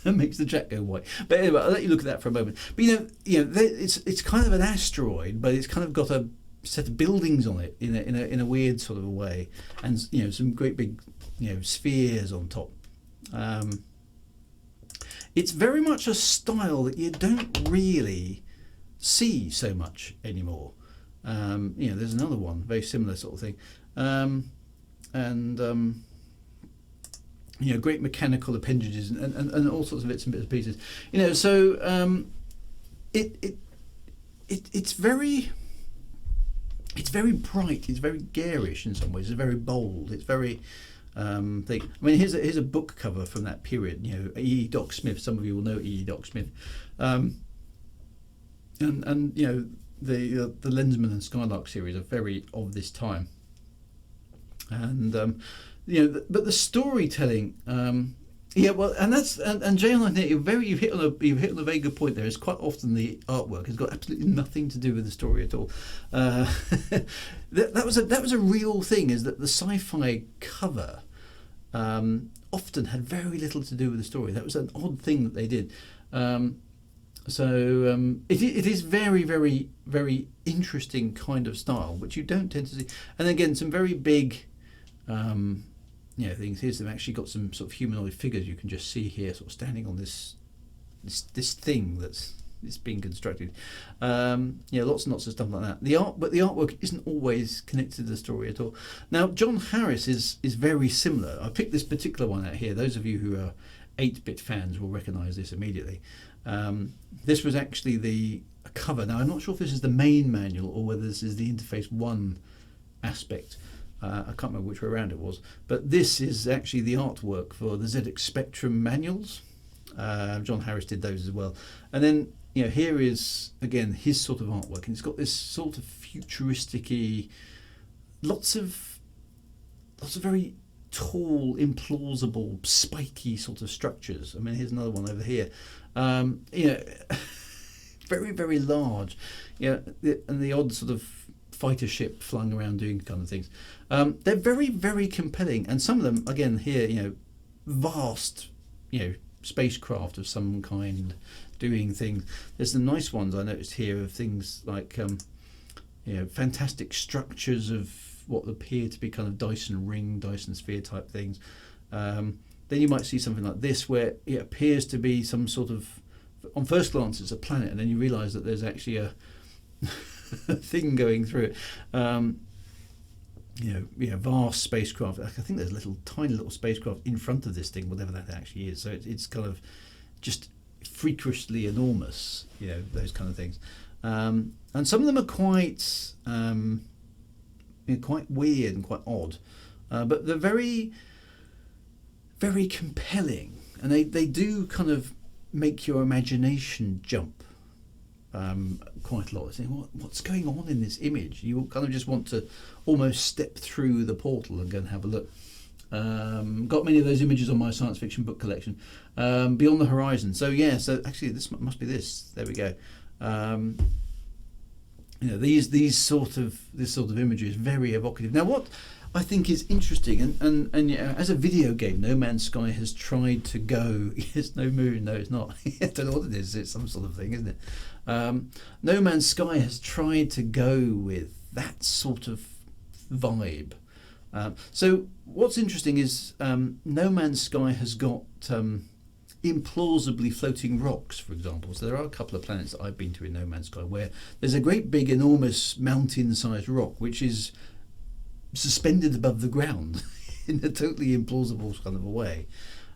that makes the chat go white. But anyway, I'll let you look at that for a moment. But it's kind of an asteroid, but it's kind of got a set of buildings on it in a weird sort of a way, and some great big spheres on top. It's very much a style that you don't really see so much anymore. There's another one, very similar sort of thing, great mechanical appendages and all sorts of bits and pieces. So it's very bright. It's very garish in some ways. It's very bold. It's very thing. I mean, here's a book cover from that period. E. Doc Smith. Some of you will know E. Doc Smith, and the Lensman and Skylark series are very of this time. And but the storytelling. And that's and Jay, you've hit on a very good point there. Is quite often the artwork has got absolutely nothing to do with the story at all. That was a real thing. Is that the sci-fi cover often had very little to do with the story. That was an odd thing that they did. It is very, very, very interesting kind of style, which you don't tend to see. And again, some very big things. Here's they've actually got some sort of humanoid figures you can just see here, sort of standing on this thing that's being constructed. Lots and lots of stuff like that. But the artwork isn't always connected to the story at all. Now, John Harris is very similar. I picked this particular one out here. Those of you who are 8-bit fans will recognise this immediately. This was actually a cover. Now, I'm not sure if this is the main manual or whether this is the Interface 1 aspect. I can't remember which way around it was, but this is actually the artwork for the ZX Spectrum manuals. John Harris did those as well. And then, here is, again, his sort of artwork. And it's got this sort of futuristic-y, lots of very tall, implausible, spiky sort of structures. I mean, here's another one over here. Very, very large. And the odd sort of fighter ship flung around doing kind of things. They're very, very compelling. And some of them, again, here, vast, spacecraft of some kind doing things. There's some nice ones I noticed here of things like fantastic structures of what appear to be kind of Dyson ring, Dyson sphere type things. Then you might see something like this where it appears to be some sort of, on first glance it's a planet, and then you realise that there's actually a thing going through it. Vast spacecraft. I think there's a tiny little spacecraft in front of this thing, whatever that actually is. So it's kind of just freakishly enormous, those kind of things. And some of them are quite weird and quite odd, but they're very, very compelling, and they do kind of make your imagination jump quite a lot. Saying, what's going on in this image? You kind of just want to almost step through the portal and go and have a look. Got many of those images on my science fiction book collection. Beyond the Horizon. So actually this must be this. There we go. This sort of imagery is very evocative. Now, what I think is interesting, and as a video game, No Man's Sky has tried to go. Yes, no moon. No, it's not. I don't know what it is. It's some sort of thing, isn't it? No Man's Sky has tried to go with that sort of vibe. So what's interesting is No Man's Sky has got implausibly floating rocks, for example. So there are a couple of planets that I've been to in No Man's Sky where there's a great big enormous mountain-sized rock which is suspended above the ground in a totally implausible kind of a way.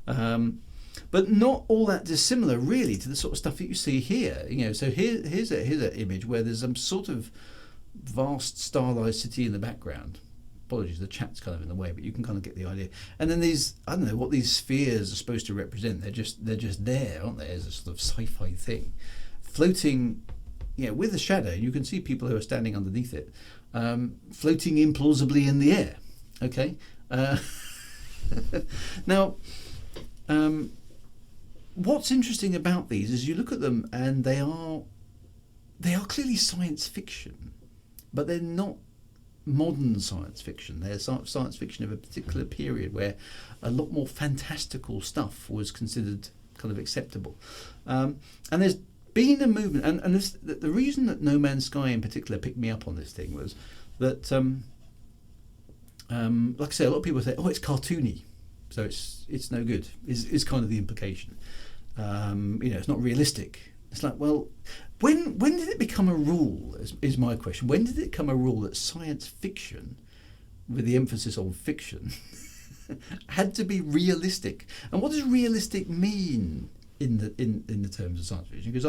But not all that dissimilar really to the sort of stuff that you see here. So here's an image where there's some sort of vast starlight city in the background. Apologies, the chat's kind of in the way, but you can kind of get the idea. And then these, I don't know what these spheres are supposed to represent. They're just there, aren't they, as a sort of sci-fi thing, floating, with a shadow. You can see people who are standing underneath it, floating implausibly in the air. Okay. Now, what's interesting about these is you look at them and they are clearly science fiction, but they're not modern science fiction. They're science fiction of a particular period where a lot more fantastical stuff was considered kind of acceptable. And there's been a movement, and the reason that No Man's Sky in particular picked me up on this thing was that, like I say, a lot of people say, it's cartoony, so it's no good, is kind of the implication. It's not realistic. It's like, well, when did it become a rule, is my question. When did it become a rule that science fiction, with the emphasis on fiction, had to be realistic? And what does realistic mean in the terms of science fiction? Because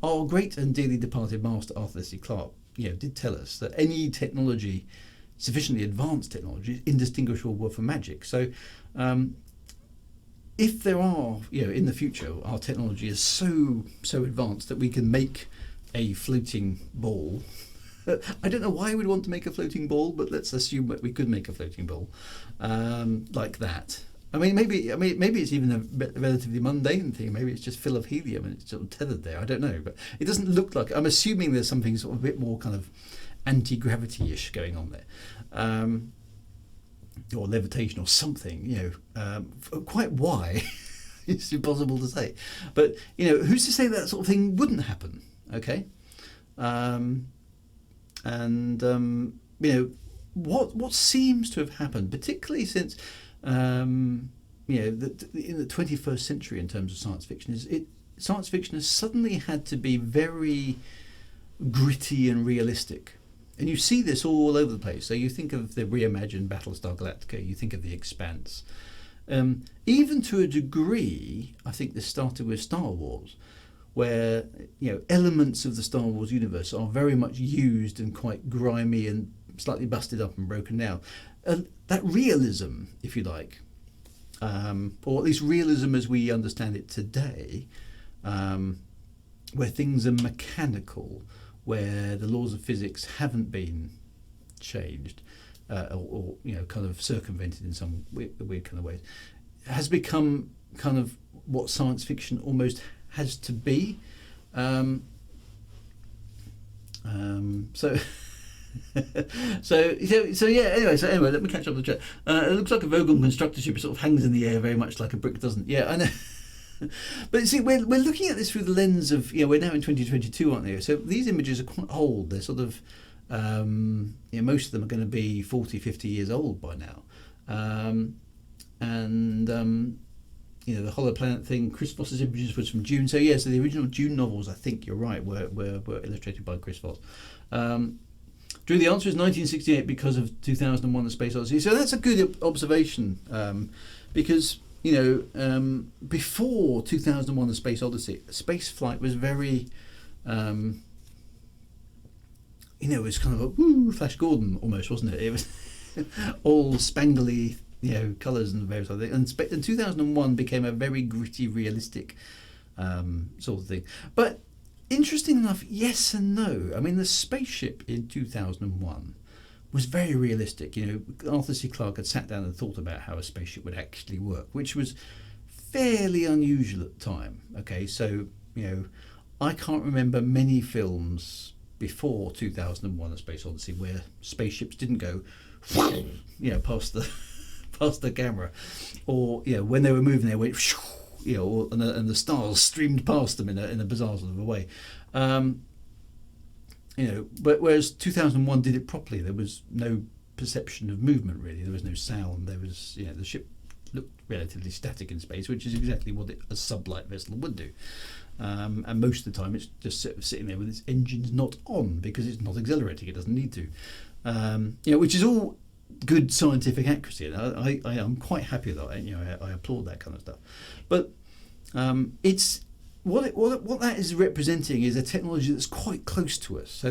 our great and dearly departed master Arthur C. Clarke did tell us that any technology, sufficiently advanced technology, is indistinguishable from magic. So if there are, in the future, our technology is so advanced that we can make a floating ball. I don't know why we'd want to make a floating ball, but let's assume that we could make a floating ball like that. I mean, maybe it's even a relatively mundane thing. Maybe it's just full of helium and it's sort of tethered there. I don't know, but it doesn't look like. I'm assuming there's something sort of a bit more kind of anti-gravity-ish going on there. Or levitation or something, quite why, it's impossible to say. But, who's to say that sort of thing wouldn't happen, okay? what seems to have happened, particularly since in the 21st century in terms of science fiction, science fiction has suddenly had to be very gritty and realistic. And you see this all over the place. So you think of the reimagined Battlestar Galactica, you think of The Expanse. Even to a degree, I think this started with Star Wars, where elements of the Star Wars universe are very much used and quite grimy and slightly busted up and broken down. That realism, if you like, or at least realism as we understand it today, where things are mechanical, where the laws of physics haven't been changed or kind of circumvented in some weird kind of ways, has become kind of what science fiction almost has to be. So anyway, let me catch up with the chat. It looks like a Vogon constructor ship. It sort of hangs in the air very much like a brick, doesn't it? Yeah, I know. But you see, we're looking at this through the lens of, we're now in 2022, aren't they? So these images are quite old. They're sort of, most of them are going to be 40, 50 years old by now. The Hollow Planet thing, Chris Voss's images was from June. So the original June novels, I think you're right, were illustrated by Chris Voss. Drew, the answer is 1968 because of 2001: A Space Odyssey. So that's a good observation, because before 2001: A Space Odyssey, space flight was very, it was kind of a Flash Gordon almost, wasn't it? It was all spangly, colours and various other things. And 2001 became a very gritty, realistic sort of thing. But interesting enough, yes and no. I mean, the spaceship in 2001 was very realistic. Arthur C. Clarke had sat down and thought about how a spaceship would actually work, which was fairly unusual at the time. Okay, so I can't remember many films before 2001: A Space Odyssey where spaceships didn't go past the camera, or when they were moving they went and the stars streamed past them in a bizarre sort of a way. But whereas 2001 did it properly, there was no perception of movement really. There was no sound. There was the ship looked relatively static in space, which is exactly what a sublight vessel would do. And most of the time it's just sitting there with its engines not on because it's not accelerating. It doesn't need to. Which is all good scientific accuracy. And I am quite happy that I applaud that kind of stuff. But it's what that is representing is a technology that's quite close to us. So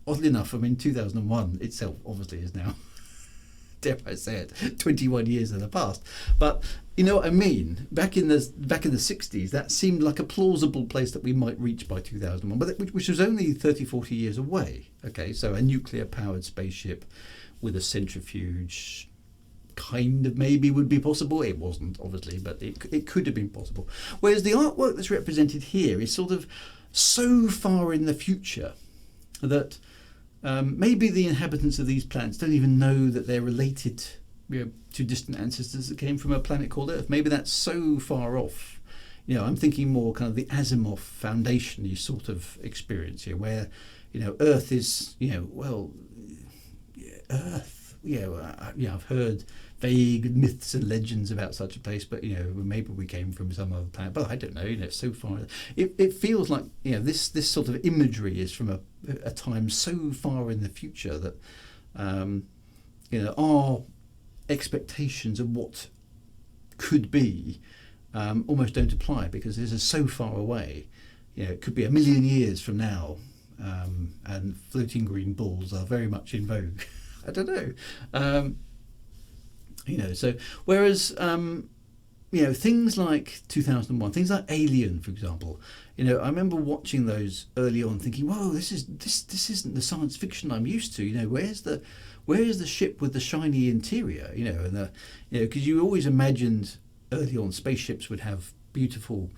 oddly enough, 2001 itself obviously is now, dare I say it, 21 years in the past. But you know what I mean? Back in the 60s, that seemed like a plausible place that we might reach by 2001, but which was only 30, 40 years away. Okay, so a nuclear-powered spaceship with a centrifuge kind of maybe would be possible. It wasn't, obviously, but it could have been possible. Whereas the artwork that's represented here is sort of so far in the future that maybe the inhabitants of these planets don't even know that they're related to distant ancestors that came from a planet called Earth. Maybe that's so far off. I'm thinking more kind of the Asimov Foundation-y sort of experience here, where Earth is Earth. I've heard vague myths and legends about such a place, but maybe we came from some other planet. But I don't know. It's so far. It feels like this sort of imagery is from a time so far in the future that our expectations of what could be almost don't apply, because this is so far away. It could be 1 million years from now, and floating green balls are very much in vogue. I don't know. So whereas things like 2001, things like Alien, for example, I remember watching those early on, thinking, "Whoa, this isn't the science fiction I'm used to." Where's the ship with the shiny interior? And because you always imagined early on spaceships would have beautiful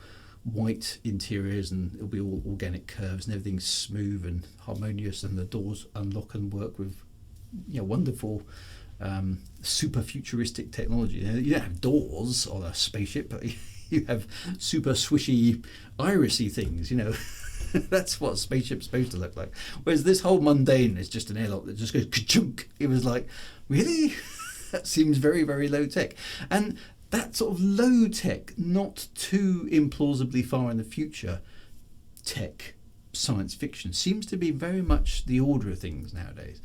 white interiors and it'll be all organic curves and everything's smooth and harmonious, and the doors unlock and work with wonderful super futuristic technology. You don't have doors on a spaceship, but you have super swishy irisy things, That's what a spaceship's supposed to look like. Whereas this whole mundane is just an airlock that just goes ka-chunk. It was like, really? That seems very, very low tech. And that sort of low tech, not too implausibly far in the future, tech science fiction seems to be very much the order of things nowadays.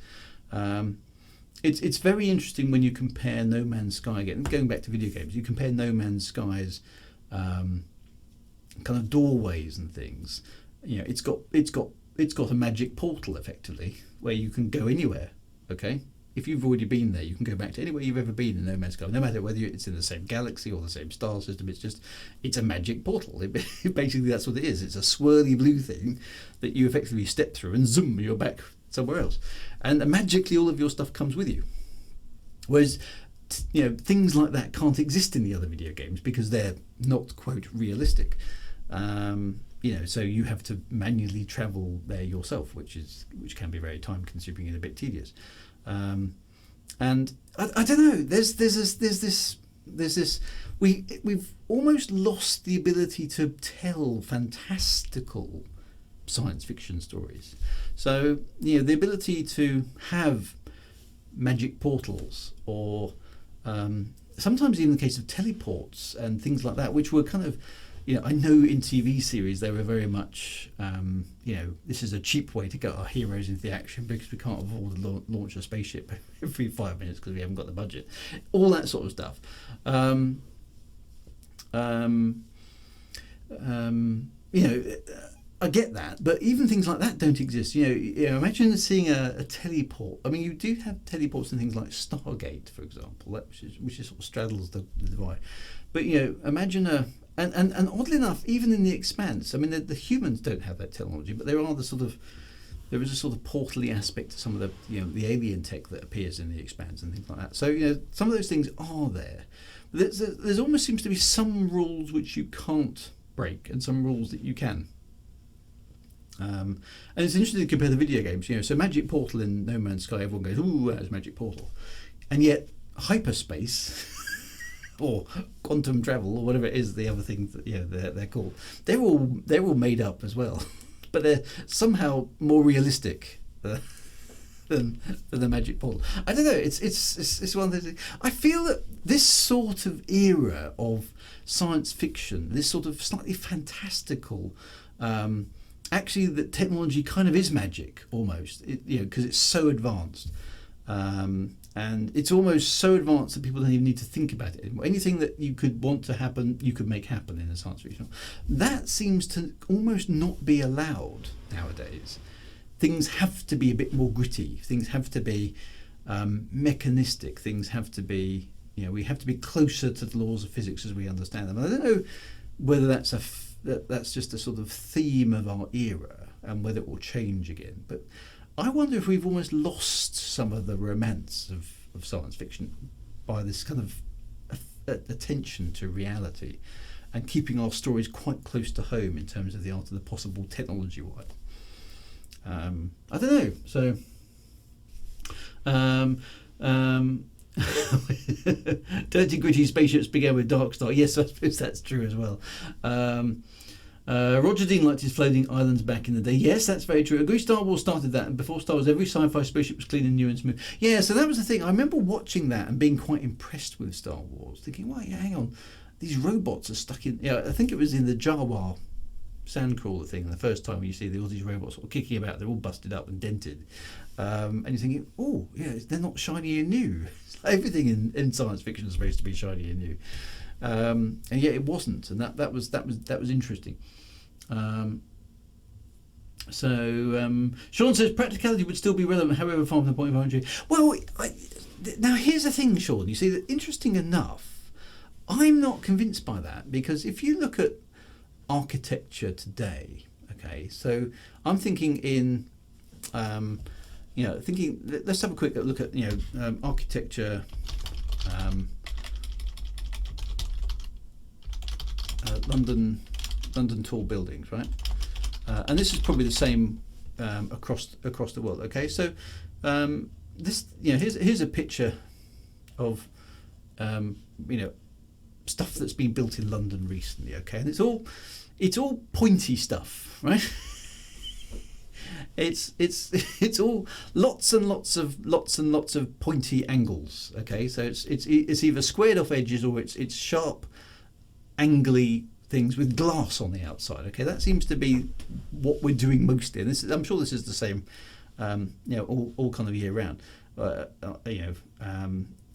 It's very interesting when you compare No Man's Sky again. Going back to video games, you compare No Man's Sky's kind of doorways and things. You know, it's got a magic portal effectively where you can go anywhere. Okay, if you've already been there, you can go back to anywhere you've ever been in No Man's Sky, no matter whether it's in the same galaxy or the same star system. It's a magic portal. Basically, that's what it is. It's a swirly blue thing that you effectively step through, and zoom, you're back somewhere else, and magically all of your stuff comes with you. Whereas, you know, things like that can't exist in the other video games because they're not, quote, realistic. You know, so you have to manually travel there yourself, which can be very time consuming and a bit tedious. And I don't know. There's this. We've almost lost the ability to tell fantastical science fiction stories. So, you know, the ability to have magic portals, or sometimes even in the case of teleports and things like that, which were kind of, you know, I know in TV series they were very much, you know, this is a cheap way to get our heroes into the action because we can't afford to launch a spaceship every 5 minutes because we haven't got the budget. All that sort of stuff. You know, I get that, but even things like that don't exist. You know, imagine seeing a teleport. I mean, you do have teleports in things like Stargate, for example, which sort of straddles the divide. But, you know, imagine and oddly enough, even in the Expanse, I mean, the humans don't have that technology, but there is a sort of portally aspect to some of the, you know, the alien tech that appears in the Expanse and things like that. So, you know, some of those things are there. There's almost seems to be some rules which you can't break and some rules that you can. And it's interesting to compare the video games. You know, so Magic Portal in No Man's Sky, everyone goes, "Ooh, that's Magic Portal," and yet hyperspace or quantum travel or whatever it is, the other thing that, you know, they're called, they're all made up as well, but they're somehow more realistic than the Magic Portal. I don't know. It's one of those things. I feel that this sort of era of science fiction, this sort of slightly fantastical. Actually, the technology kind of is magic almost, you know, because it's so advanced, and it's almost so advanced that people don't even need to think about it anymore. Anything that you could want to happen, you could make happen in a science fiction. That seems to almost not be allowed nowadays. Things have to be a bit more gritty. Things have to be mechanistic. Things have to be, you know, we have to be closer to the laws of physics as we understand them. And I don't know whether that's just a sort of theme of our era and whether it will change again. But I wonder if we've almost lost some of the romance of science fiction by this kind of attention to reality and keeping our stories quite close to home in terms of the art of the possible technology-wise. I don't know. So, dirty, gritty spaceships began with Dark Star. Yes, I suppose that's true as well. Roger Dean liked his floating islands back in the day. Yes, that's very true. I agree Star Wars started that, and before Star Wars, every sci-fi spaceship was clean and new and smooth. Yeah, so that was the thing. I remember watching that and being quite impressed with Star Wars, thinking, well, yeah, hang on, these robots are stuck in... Yeah, I think it was in the Jawa sandcrawler thing, the first time you see all these robots sort of kicking about, they're all busted up and dented. And you're thinking, oh, yeah, they're not shiny and new. Everything in science fiction is supposed to be shiny and new. And yet it wasn't, and that was interesting. Sean says practicality would still be relevant, however far from the point of boundary. Well, now here's the thing, Sean. You see, that interesting enough, I'm not convinced by that, because if you look at architecture today, okay, so I'm thinking in, let's have a quick look at, architecture. London tall buildings, right? And this is probably the same across the world. Okay, so this, here's a picture of stuff that's been built in London recently. Okay, and it's all pointy stuff, right? it's all lots and lots of pointy angles. Okay, so it's either squared off edges or it's sharp, angly things with glass on the outside. Okay, that seems to be what we're doing mostly. And I'm sure this is the same, all kind of year round.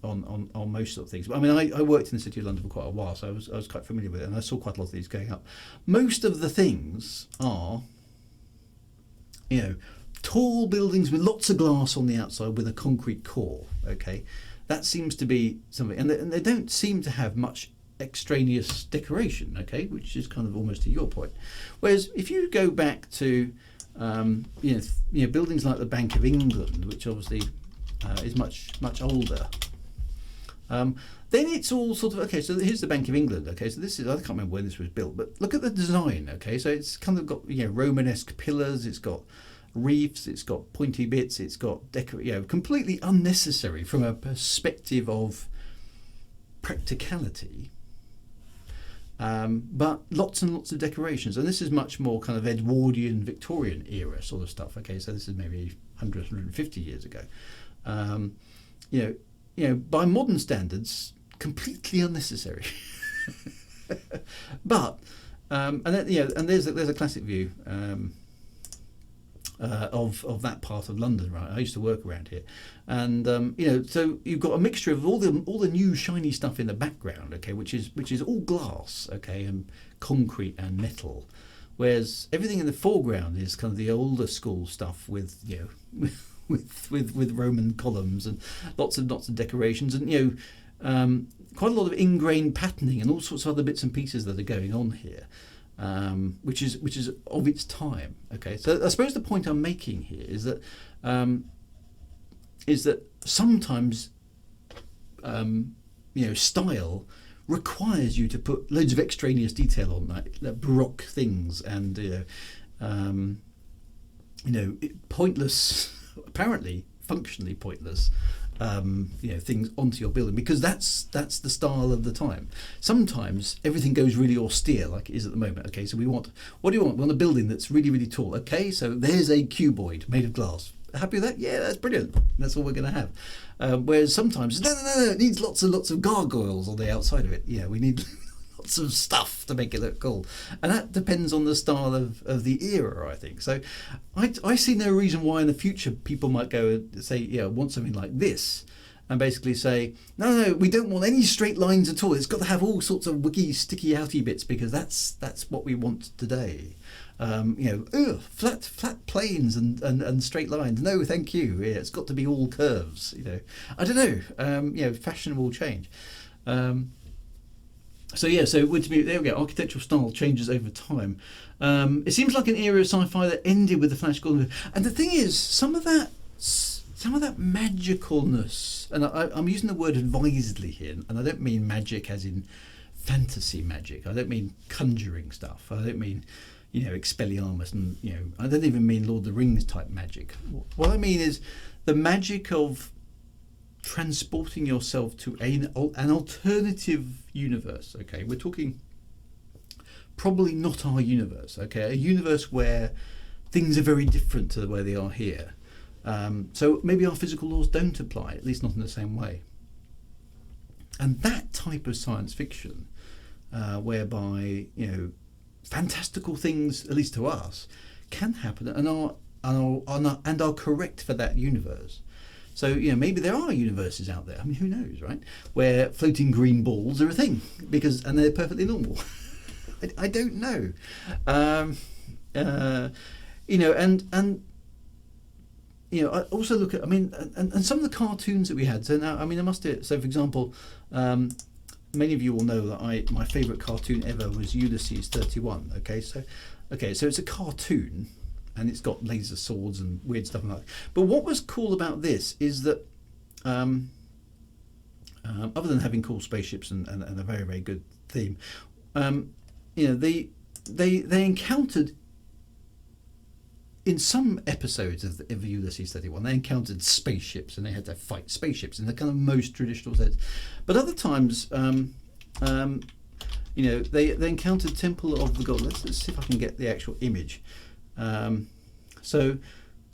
On most sort of things. But I mean, I worked in the City of London for quite a while, so I was quite familiar with it, and I saw quite a lot of these going up. Most of the things are, tall buildings with lots of glass on the outside with a concrete core. Okay, that seems to be something, and they don't seem to have much extraneous decoration. Okay, which is kind of almost to your point. Whereas if you go back to, buildings like the Bank of England, which obviously is much older. Then it's all sort of, okay, so here's the Bank of England. Okay, so this is, I can't remember when this was built, but look at the design. Okay, so it's kind of got Romanesque pillars, it's got reefs, it's got pointy bits, it's got completely unnecessary from a perspective of practicality, but lots and lots of decorations. And this is much more kind of Edwardian, Victorian era sort of stuff. Okay, so this is maybe 100, 150 years ago. By modern standards, completely unnecessary. But and there's a classic view of that part of London, right? I used to work around here, and so you've got a mixture of all the new shiny stuff in the background, okay, which is all glass, okay, and concrete and metal, whereas everything in the foreground is kind of the older school stuff with with Roman columns and lots of decorations, and quite a lot of ingrained patterning and all sorts of other bits and pieces that are going on here, which is of its time. Okay, so I suppose the point I'm making here is that sometimes style requires you to put loads of extraneous detail on that baroque things and pointless, apparently functionally pointless things onto your building, because that's the style of the time. Sometimes everything goes really austere, like it is at the moment. Okay, so what do you want? We want a building that's really, really tall. Okay, so there's a cuboid made of glass. Happy with that? Yeah, that's brilliant. That's all we're going to have. Whereas sometimes, no, it needs lots and lots of gargoyles on the outside of it. Yeah, we need lots of stuff to make it look cool. And that depends on the style of the era, I think. So I see no reason why in the future people might go and say, want something like this, and basically say, no, we don't want any straight lines at all. It's got to have all sorts of wicky, sticky, outy bits, because that's what we want today. Flat planes and straight lines. No, thank you. Yeah, it's got to be all curves. I don't know. Fashionable change. So there we go. Architectural style changes over time. It seems like an era of sci-fi that ended with the Flash Gordon. And the thing is, some of that magicalness, and I'm using the word advisedly here, and I don't mean magic as in fantasy magic. I don't mean conjuring stuff. I don't mean Expelliarmus, and I don't even mean Lord of the Rings type magic. What I mean is the magic of transporting yourself to an alternative universe. Okay, we're talking probably not our universe. Okay, a universe where things are very different to the way they are here. So maybe our physical laws don't apply, at least not in the same way. And that type of science fiction, whereby fantastical things, at least to us, can happen and are correct for that universe. So maybe there are universes out there. I mean, who knows, right? Where floating green balls are a thing and they're perfectly normal. I don't know. I also look at. I mean, and some of the cartoons that we had. So now, I mean, I must do it. So, for example, many of you will know that my favourite cartoon ever was Ulysses 31. Okay, so it's a cartoon, and it's got laser swords and weird stuff like that. But what was cool about this is that, other than having cool spaceships and a very, very good theme, they encountered, in some episodes of Ulysses 31, they encountered spaceships and they had to fight spaceships in the kind of most traditional sense. But other times, they encountered Temple of the God. Let's see if I can get the actual image. So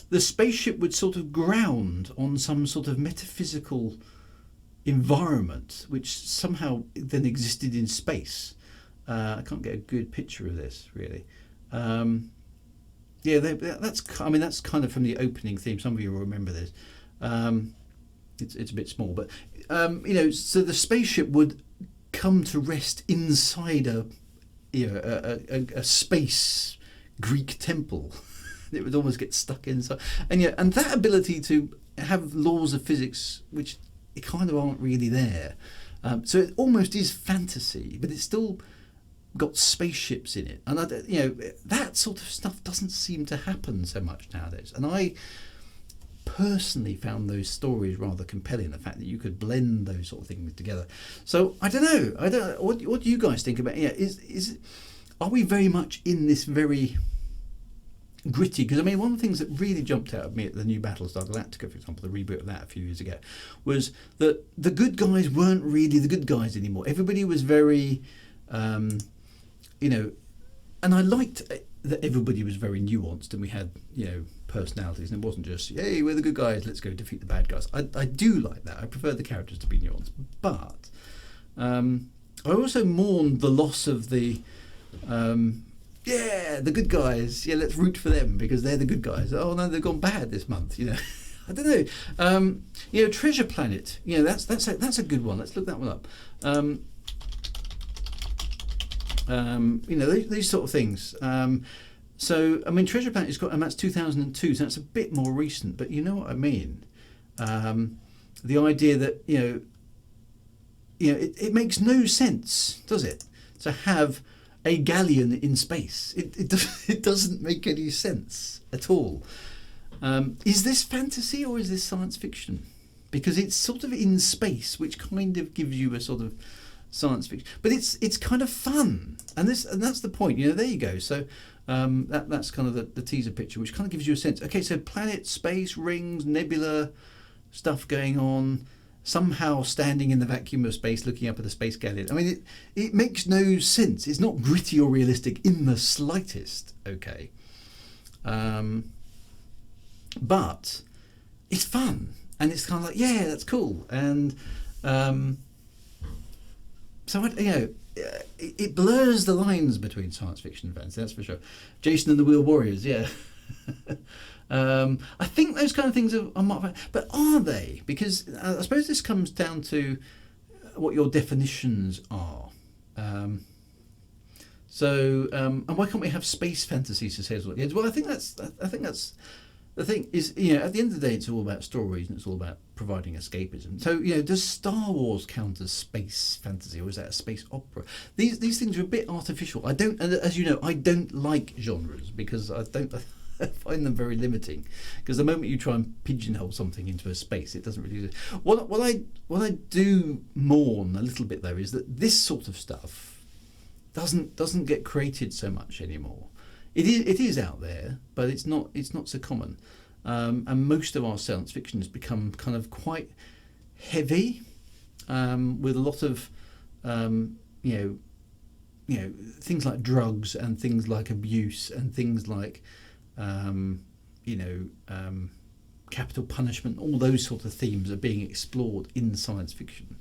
the spaceship would sort of ground on some sort of metaphysical environment which somehow then existed in space. I can't get a good picture of this really. That's kind of from the opening theme. Some of you will remember this. It's a bit small, but so the spaceship would come to rest inside a space Greek temple. It would almost get stuck inside, and that ability to have laws of physics which kind of aren't really there. So it almost is fantasy, but it's still got spaceships in it, and that sort of stuff doesn't seem to happen so much nowadays. And I personally found those stories rather compelling, the fact that you could blend those sort of things together. So I don't know what do you guys think about are we very much in this very gritty? Because one of the things that really jumped out at me at the new Battlestar Galactica, for example, the reboot of that a few years ago, was that the good guys weren't really the good guys anymore. Everybody was very and I liked that everybody was very nuanced, and we had personalities, and it wasn't just, hey, we're the good guys, let's go defeat the bad guys. I do like that. I prefer the characters to be nuanced, but I also mourned the loss of the the good guys, let's root for them because they're the good guys. Oh no, they've gone bad this month. I don't know. Treasure Planet, that's a good one. Let's look that one up. These sort of things. Treasure Planet has got, and that's 2002, so that's a bit more recent. But you know what I mean. The idea that it makes no sense, does it, to have a galleon in space? It doesn't make any sense at all. Is this fantasy or is this science fiction? Because it's sort of in space, which kind of gives you a sort of science fiction, but it's kind of fun, and that's the point. There you go. So that's kind of the teaser picture, which kind of gives you a sense. Okay, so planet, space, rings, nebula, stuff going on, somehow standing in the vacuum of space, looking up at the space galleon. It makes no sense. It's not gritty or realistic in the slightest. Okay, but it's fun, and it's kind of like, that's cool, and so it blurs the lines between science fiction and fantasy, that's for sure. Jason and the Wheel Warriors, I think those kind of things are not, but are they? Because I suppose this comes down to what your definitions are. And why can't we have space fantasies to say as well? Well, I think that's the thing is, at the end of the day, it's all about stories and it's all about providing escapism. So, does Star Wars count as space fantasy, or is that a space opera? These things are a bit artificial. As you know, I don't like genres because I find them very limiting. Because the moment you try and pigeonhole something into a space, it doesn't really. What I do mourn a little bit though is that this sort of stuff doesn't get created so much anymore. It is out there, but it's not so common, and most of our science fiction has become kind of quite heavy, with a lot of things like drugs and things like abuse and things like capital punishment. All those sort of themes are being explored in science fiction.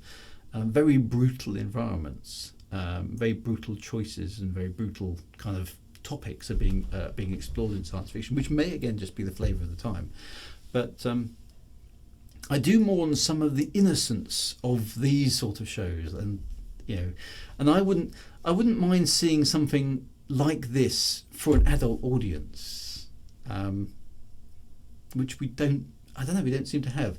Very brutal environments, very brutal choices, and very brutal kind of topics are being explored in science fiction, which may again just be the flavour of the time. But I do mourn some of the innocence of these sort of shows, and and I wouldn't mind seeing something like this for an adult audience, which we don't seem to have.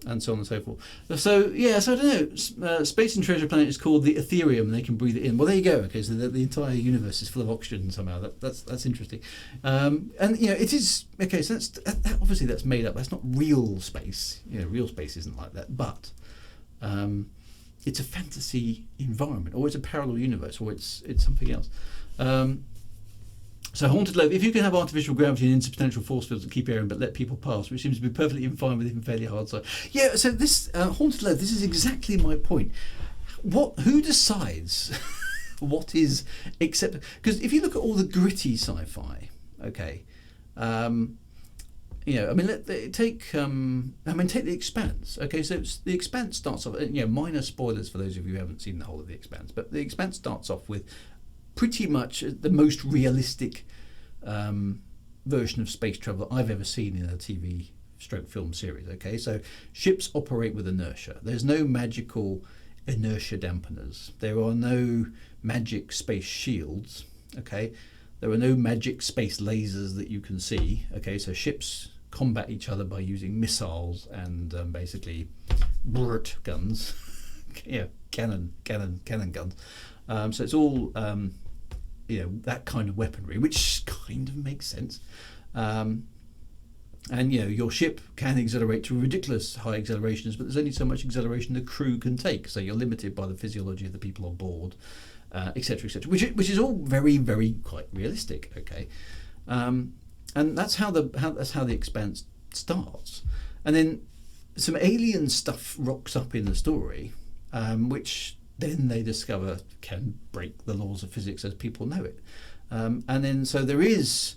And so on and so forth. So I don't know. Space and Treasure Planet is called the Ethereum, and they can breathe it in. Well, there you go. Okay, so the entire universe is full of oxygen somehow. That's interesting. And it is okay. So obviously that's made up. That's not real space. Real space isn't like that. But it's a fantasy environment, or it's a parallel universe, or it's something else. So Haunted Love, if you can have artificial gravity and insubstantial force fields that keep airing but let people pass, which seems to be perfectly fine with even fairly hard side. Yeah, so this Haunted Love, this is exactly my point. Who decides what is acceptable? Because if you look at all the gritty sci-fi, okay, I mean, take the Expanse. Okay, so the Expanse starts off. Minor spoilers for those of you who haven't seen the whole of the Expanse, but the Expanse starts off with pretty much the most realistic version of space travel I've ever seen in a TV stroke film series. Okay, so ships operate with inertia. There's no magical inertia dampeners. There are no magic space shields. Okay, there are no magic space lasers that you can see. Okay, so ships combat each other by using missiles and basically bullet guns. Cannon guns. So it's all that kind of weaponry, which kind of makes sense. And your ship can accelerate to ridiculous high accelerations, but there's only so much acceleration the crew can take, so you're limited by the physiology of the people on board, etc., etc. Which is all very, very quite realistic. Okay, and that's how the Expanse starts, and then some alien stuff rocks up in the story, which then they discover can break the laws of physics as people know it, and then so there is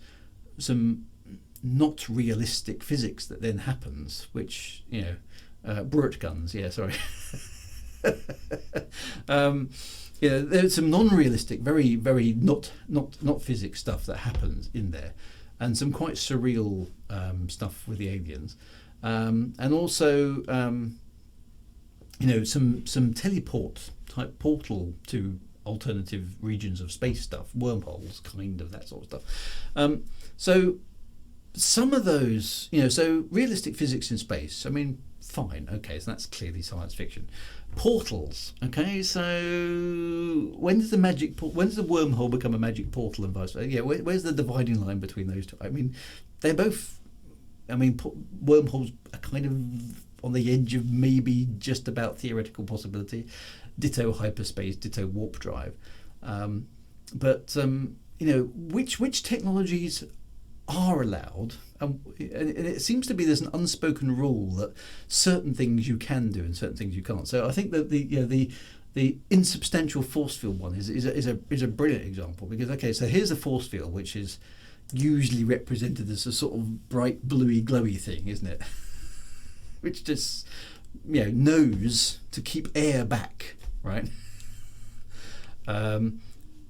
some not realistic physics that then happens, which bullet guns. Yeah, sorry. There's some non-realistic, very, very not physics stuff that happens in there, and some quite surreal stuff with the aliens, and also some teleport type portal to alternative regions of space stuff, wormholes, kind of that sort of stuff. So some of those, so realistic physics in space, I mean, fine, okay, so that's clearly science fiction. Portals, okay, so when does the wormhole become a magic portal and vice versa? Yeah, where's the dividing line between those two? I mean, they're both, wormholes are kind of on the edge of maybe just about theoretical possibility. Ditto hyperspace, ditto warp drive. But which technologies are allowed, and it seems to be there's an unspoken rule that certain things you can do and certain things you can't. So I think that the insubstantial force field one is a brilliant example, because so here's a force field which is usually represented as a sort of bright bluey glowy thing, isn't it? Which just knows to keep air back, right? And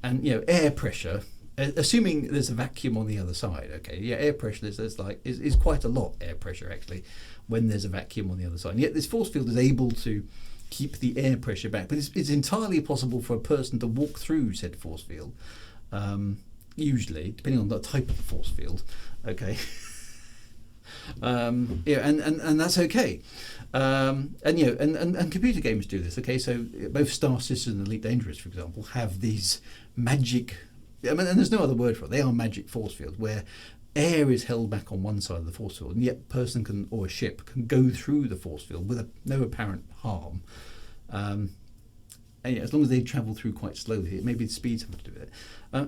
air pressure, assuming there's a vacuum on the other side, air pressure is quite a lot, air pressure actually, when there's a vacuum on the other side. And yet this force field is able to keep the air pressure back, but it's entirely possible for a person to walk through said force field, usually, depending on the type of force field, and that's okay. And computer games do this. So both Star Citizen and Elite Dangerous, for example, have these magic. And there's no other word for it. They are magic force fields where air is held back on one side of the force field, and yet a person or a ship can go through the force field with no apparent harm. As long as they travel through quite slowly, maybe the speed's something to do with it.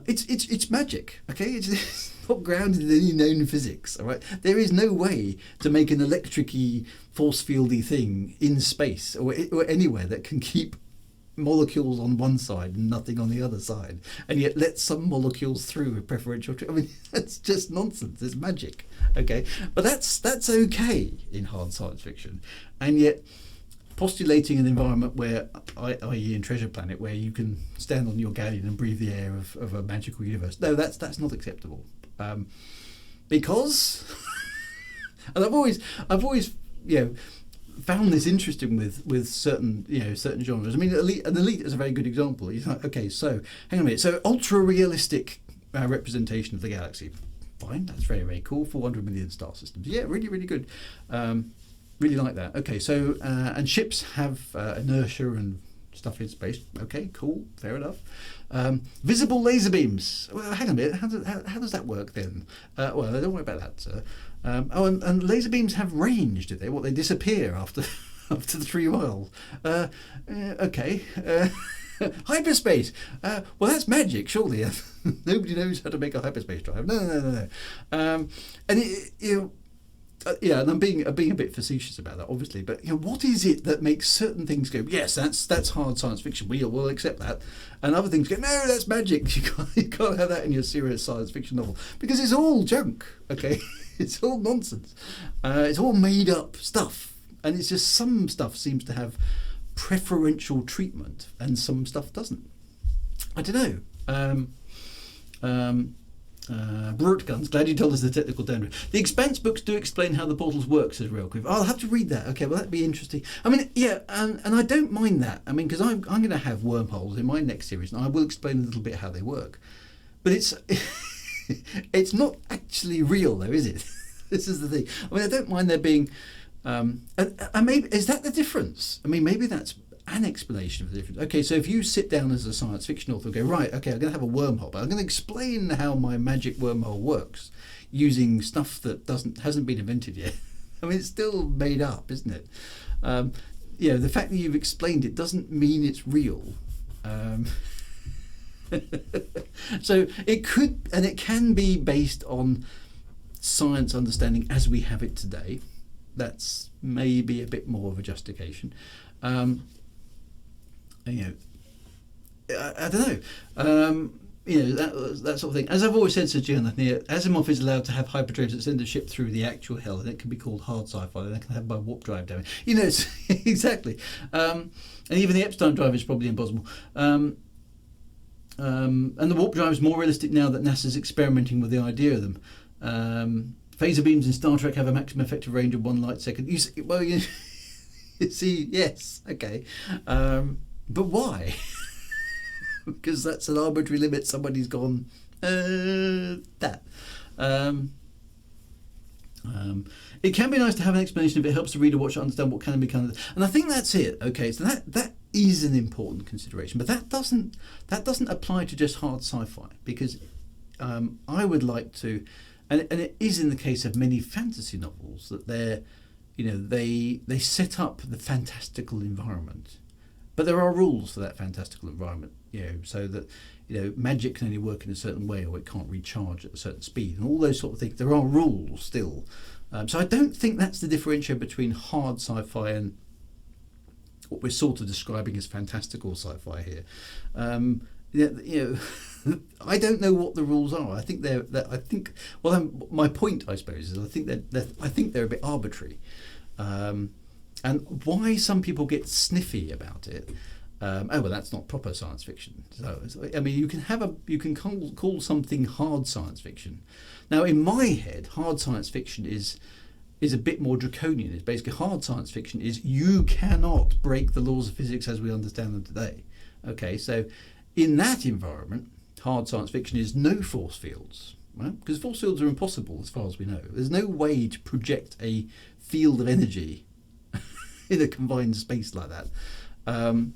It's magic, It's not grounded in any known physics, all right? There is no way to make an electric-y, force fieldy thing in space or anywhere that can keep molecules on one side and nothing on the other side, and yet let some molecules through with preferential treatment. That's just nonsense. It's magic, But that's okay in hard science fiction, and yet postulating an environment where, i.e. in Treasure Planet, where you can stand on your galleon and breathe the air of a magical universe. No, that's not acceptable. Because, and I've always found this interesting with certain genres. I mean, Elite is a very good example. It's like, so hang on a minute. So ultra realistic representation of the galaxy. Fine, that's very, very cool. 400 million star systems. Yeah, really, really good. Really like that. So and ships have inertia and stuff in space. Okay, cool, fair enough. Visible laser beams. Well, hang on a minute. How does that work then? Well, don't worry about that, sir. And laser beams have range, do they? What, they disappear after 3 miles? Okay. Hyperspace. Well, that's magic, surely. Nobody knows how to make a hyperspace drive. No. And yeah, and I'm being a bit facetious about that, obviously. But what is it that makes certain things go, yes, that's hard science fiction. We'll accept that, and other things go, no, that's magic. You can't have that in your serious science fiction novel because it's all junk. Okay, it's all nonsense. It's all made up stuff, and it's just some stuff seems to have preferential treatment, and some stuff doesn't. I don't know. Brute guns. Glad you told us the technical term. The Expanse books do explain how the portals work, says Real Quick. I'll have to read that. Okay, well that'd be interesting. I mean, yeah, and I don't mind that. I mean, because I'm going to have wormholes in my next series, and I will explain a little bit how they work. But it's not actually real, though, is it? This is the thing. I mean, I don't mind there being. And maybe is that the difference? I mean, maybe that's an explanation of the difference. Okay, so if you sit down as a science fiction author and go, right, okay, I'm going to have a wormhole, but I'm going to explain how my magic wormhole works using stuff that hasn't been invented yet. I mean, it's still made up, isn't it? The fact that you've explained it doesn't mean it's real. So it could, and it can be based on science understanding as we have it today. That's maybe a bit more of a justification. I don't know. That sort of thing. As I've always said, says Jonathan here, Asimov is allowed to have hyperdrives that send the ship through the actual hell, and it can be called hard sci-fi, and they can have by warp drive damage. Exactly. And even the Epstein drive is probably impossible. And the warp drive is more realistic now that NASA's experimenting with the idea of them. Phaser beams in Star Trek have a maximum effective range of 1 light second. You see, yes, okay. But why? Because that's an arbitrary limit. Somebody's gone, that. It can be nice to have an explanation if it helps the reader watch to understand what can be kind of. And I think that's it. Okay, so that is an important consideration, but that doesn't apply to just hard sci-fi, because I would like to, and it is in the case of many fantasy novels that they set up the fantastical environment, but there are rules for that fantastical environment, so that magic can only work in a certain way, or it can't recharge at a certain speed, and all those sort of things. There are rules still, so I don't think that's the differentiator between hard sci-fi and what we're sort of describing as fantastical sci-fi here. I don't know what the rules are. I think my point, I suppose, is I think they're a bit arbitrary, and why some people get sniffy about it. That's not proper science fiction. So I mean, you can call something hard science fiction. Now, in my head, hard science fiction is a bit more draconian. It's basically hard science fiction is you cannot break the laws of physics as we understand them today. Okay, so in that environment, hard science fiction is no force fields, right? Because force fields are impossible as far as we know. There's no way to project a field of energy in a confined space like that, and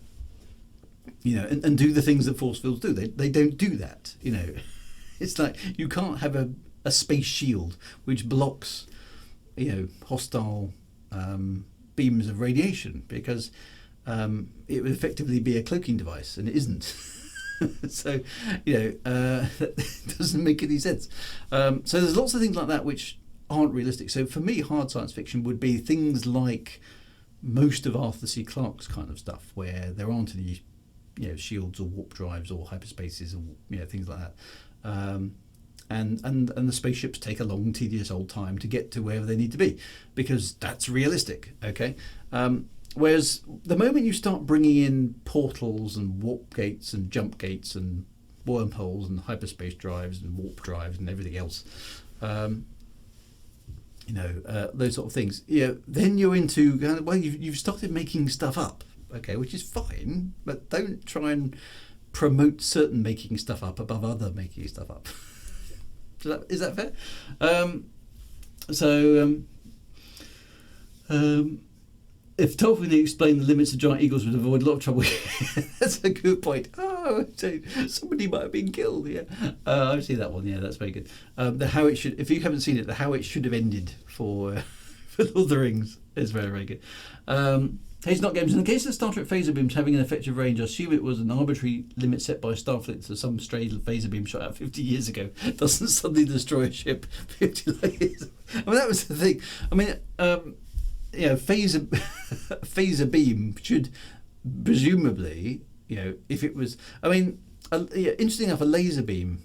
do the things that force fields do. They don't do that. It's like you can't have a space shield which blocks hostile beams of radiation, because it would effectively be a cloaking device, and it isn't. So that doesn't make any sense. So there's lots of things like that which aren't realistic. So for me, hard science fiction would be things like most of Arthur C. Clarke's kind of stuff, where there aren't any shields or warp drives or hyperspaces or things like that. And the spaceships take a long, tedious old time to get to wherever they need to be, because that's realistic. Okay. Whereas the moment you start bringing in portals and warp gates and jump gates and wormholes and hyperspace drives and warp drives and everything else, those sort of things, then you're into, you've started making stuff up, okay, which is fine, but don't try and promote certain making stuff up above other making stuff up. Is that fair? If Tolkien explained the limits of giant eagles, would avoid a lot of trouble. That's a good point. Oh, so somebody might have been killed. Yeah, I've seen that one. Yeah, that's very good. How it should. If you haven't seen it, how it should have ended for Lord of the Rings is very, very good. Haze Not Games. In the case of Star Trek phaser beams having an effective range, I assume it was an arbitrary limit set by Starfleet, so some stray phaser beam shot out 50 years ago doesn't suddenly destroy a ship 50 years. I mean, that was the thing. I mean, phaser beam should presumably, if it was, I mean, interesting enough, a laser beam.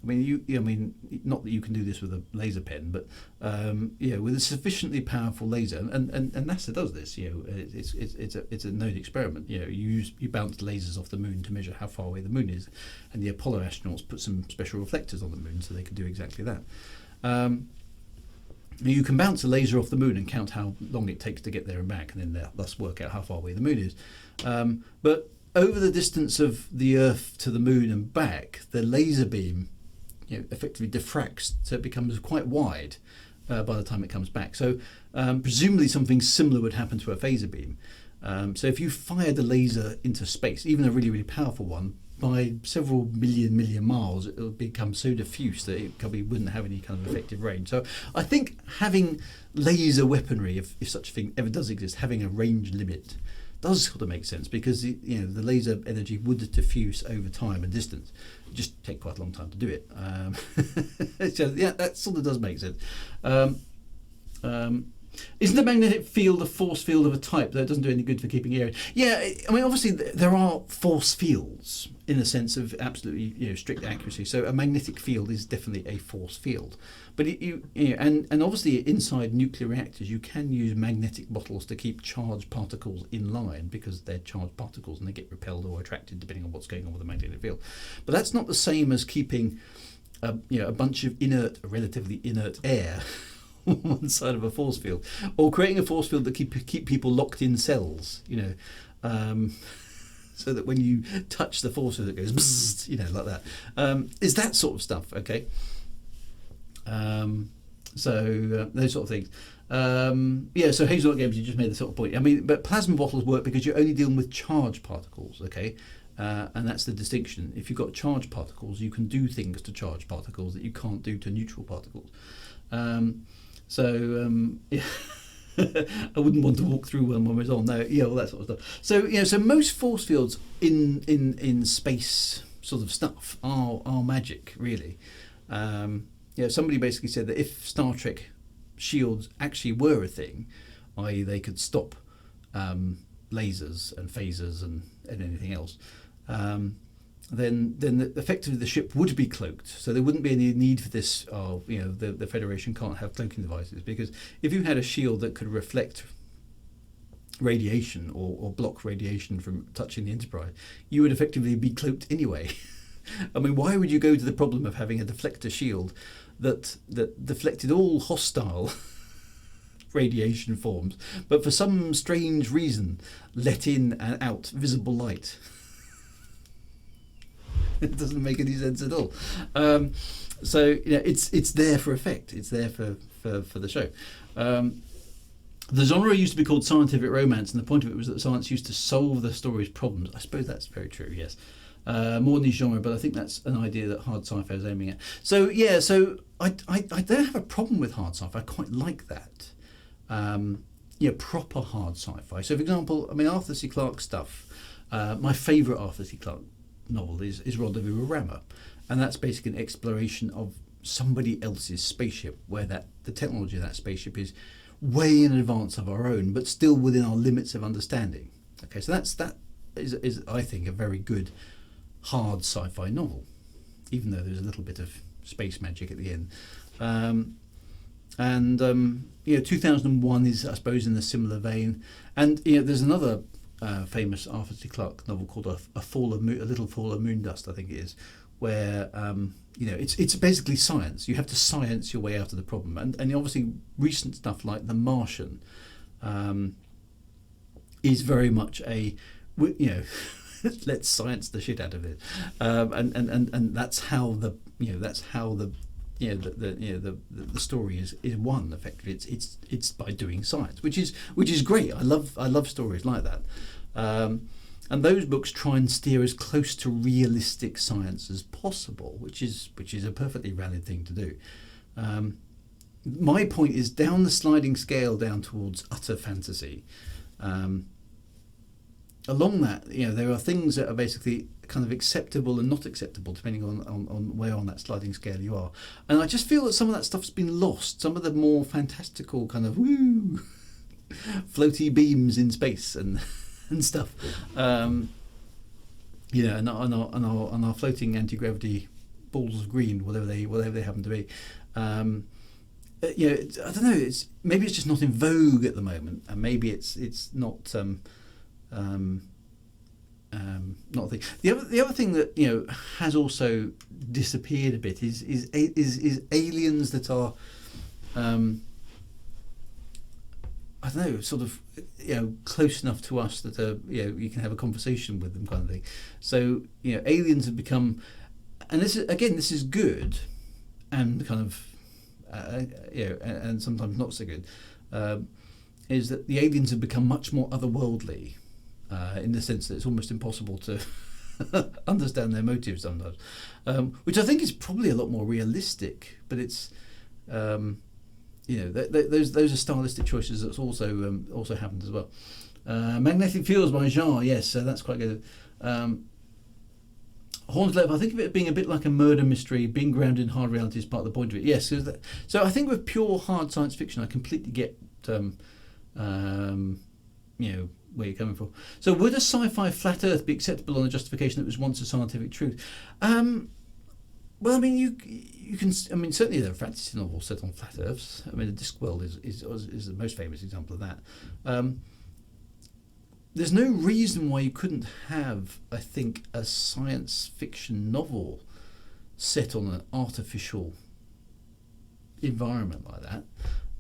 I mean, not that you can do this with a laser pen, but with a sufficiently powerful laser, and NASA does this. It's a known experiment. You bounce lasers off the moon to measure how far away the moon is, and the Apollo astronauts put some special reflectors on the moon so they can do exactly that. You can bounce a laser off the moon and count how long it takes to get there and back, and then thus work out how far away the moon is. But over the distance of the Earth to the moon and back, the laser beam effectively diffracts, so it becomes quite wide by the time it comes back. So presumably something similar would happen to a phaser beam. So if you fired a laser into space, even a really, really powerful one, by several million miles, it will become so diffuse that it probably wouldn't have any kind of effective range. So I think having laser weaponry, if such a thing ever does exist, having a range limit does sort of make sense, because the laser energy would diffuse over time and distance. It just take quite a long time to do it. So yeah, that sort of does make sense. Isn't the magnetic field a force field of a type that doesn't do any good for keeping area? Yeah, I mean, obviously there are force fields in the sense of absolutely strict accuracy. So a magnetic field is definitely a force field. But and obviously inside nuclear reactors you can use magnetic bottles to keep charged particles in line, because they're charged particles and they get repelled or attracted depending on what's going on with the magnetic field. But that's not the same as keeping a bunch of relatively inert air on one side of a force field, or creating a force field that keep people locked in cells, so that when you touch the force field it goes bzzzt, like that. Is that sort of stuff, okay? So those sort of things. So Haze Not Games, you just made the sort of point. I mean, but plasma bottles work because you're only dealing with charged particles, okay? And that's the distinction. If you've got charged particles, you can do things to charged particles that you can't do to neutral particles. I wouldn't want to walk through one when we're on. No, all that sort of stuff. So so most force fields in space sort of stuff are magic, really. Somebody basically said that if Star Trek shields actually were a thing, i.e. they could stop lasers and phasers and anything else, then effectively the ship would be cloaked. So there wouldn't be any need for this. The Federation can't have cloaking devices, because if you had a shield that could reflect radiation or block radiation from touching the Enterprise, you would effectively be cloaked anyway. I mean, why would you go to the problem of having a deflector shield that deflected all hostile radiation forms, but for some strange reason let in and out visible light? It doesn't make any sense at all. It's there for effect. It's there for the show. The genre used to be called scientific romance, and the point of it was that science used to solve the story's problems. I suppose that's very true, yes. More niche genre, but I think that's an idea that hard sci-fi is aiming at. So I don't have a problem with hard sci-fi. I quite like that. Proper hard sci-fi. So for example, I mean, Arthur C. Clarke stuff. My favourite Arthur C. Clarke novel is Rendezvous with Rama, and that's basically an exploration of somebody else's spaceship, where the technology of that spaceship is way in advance of our own, but still within our limits of understanding. Okay, so that is I think a very good hard sci-fi novel, even though there's a little bit of space magic at the end. 2001 is, I suppose, in a similar vein, and there's another famous Arthur C. Clarke novel called a Little Fall of Moon Dust, I think it is, where it's basically science. You have to science your way out of the problem, and obviously recent stuff like The Martian is very much a let's science the shit out of it, and that's how the story is won effectively. It's by doing science, which is great. I love stories like that, and those books try and steer as close to realistic science as possible, which is a perfectly valid thing to do. My point is down the sliding scale down towards utter fantasy. Along that, there are things that are basically kind of acceptable and not acceptable depending on where on that sliding scale you are. And I just feel that some of that stuff's been lost. Some of the more fantastical kind of woo floaty beams in space and stuff. And our floating anti-gravity balls of green, whatever they happen to be. I don't know. Maybe it's just not in vogue at the moment, and maybe it's not not a thing. The other thing that has also disappeared a bit is aliens that are I don't know, sort of close enough to us that you can have a conversation with them, kind of thing. So aliens have become, and this is good, and kind of and sometimes not so good. Is that the aliens have become much more otherworldly, in the sense that it's almost impossible to understand their motives sometimes, which I think is probably a lot more realistic. But it's those are stylistic choices that's also happened as well. Magnetic Fields by Jean, yes, so that's quite good. Haunted Love, I think of it being a bit like a murder mystery, being grounded in hard reality is part of the point of it. Yes, so I think with pure hard science fiction, I completely get where you're coming from. So would a sci-fi flat Earth be acceptable on a justification that was once a scientific truth? Well, I mean, you can. I mean, certainly there are fantasy novels set on flat Earths. I mean, the Discworld is the most famous example of that. There's no reason why you couldn't have, I think, a science fiction novel set on an artificial environment like that.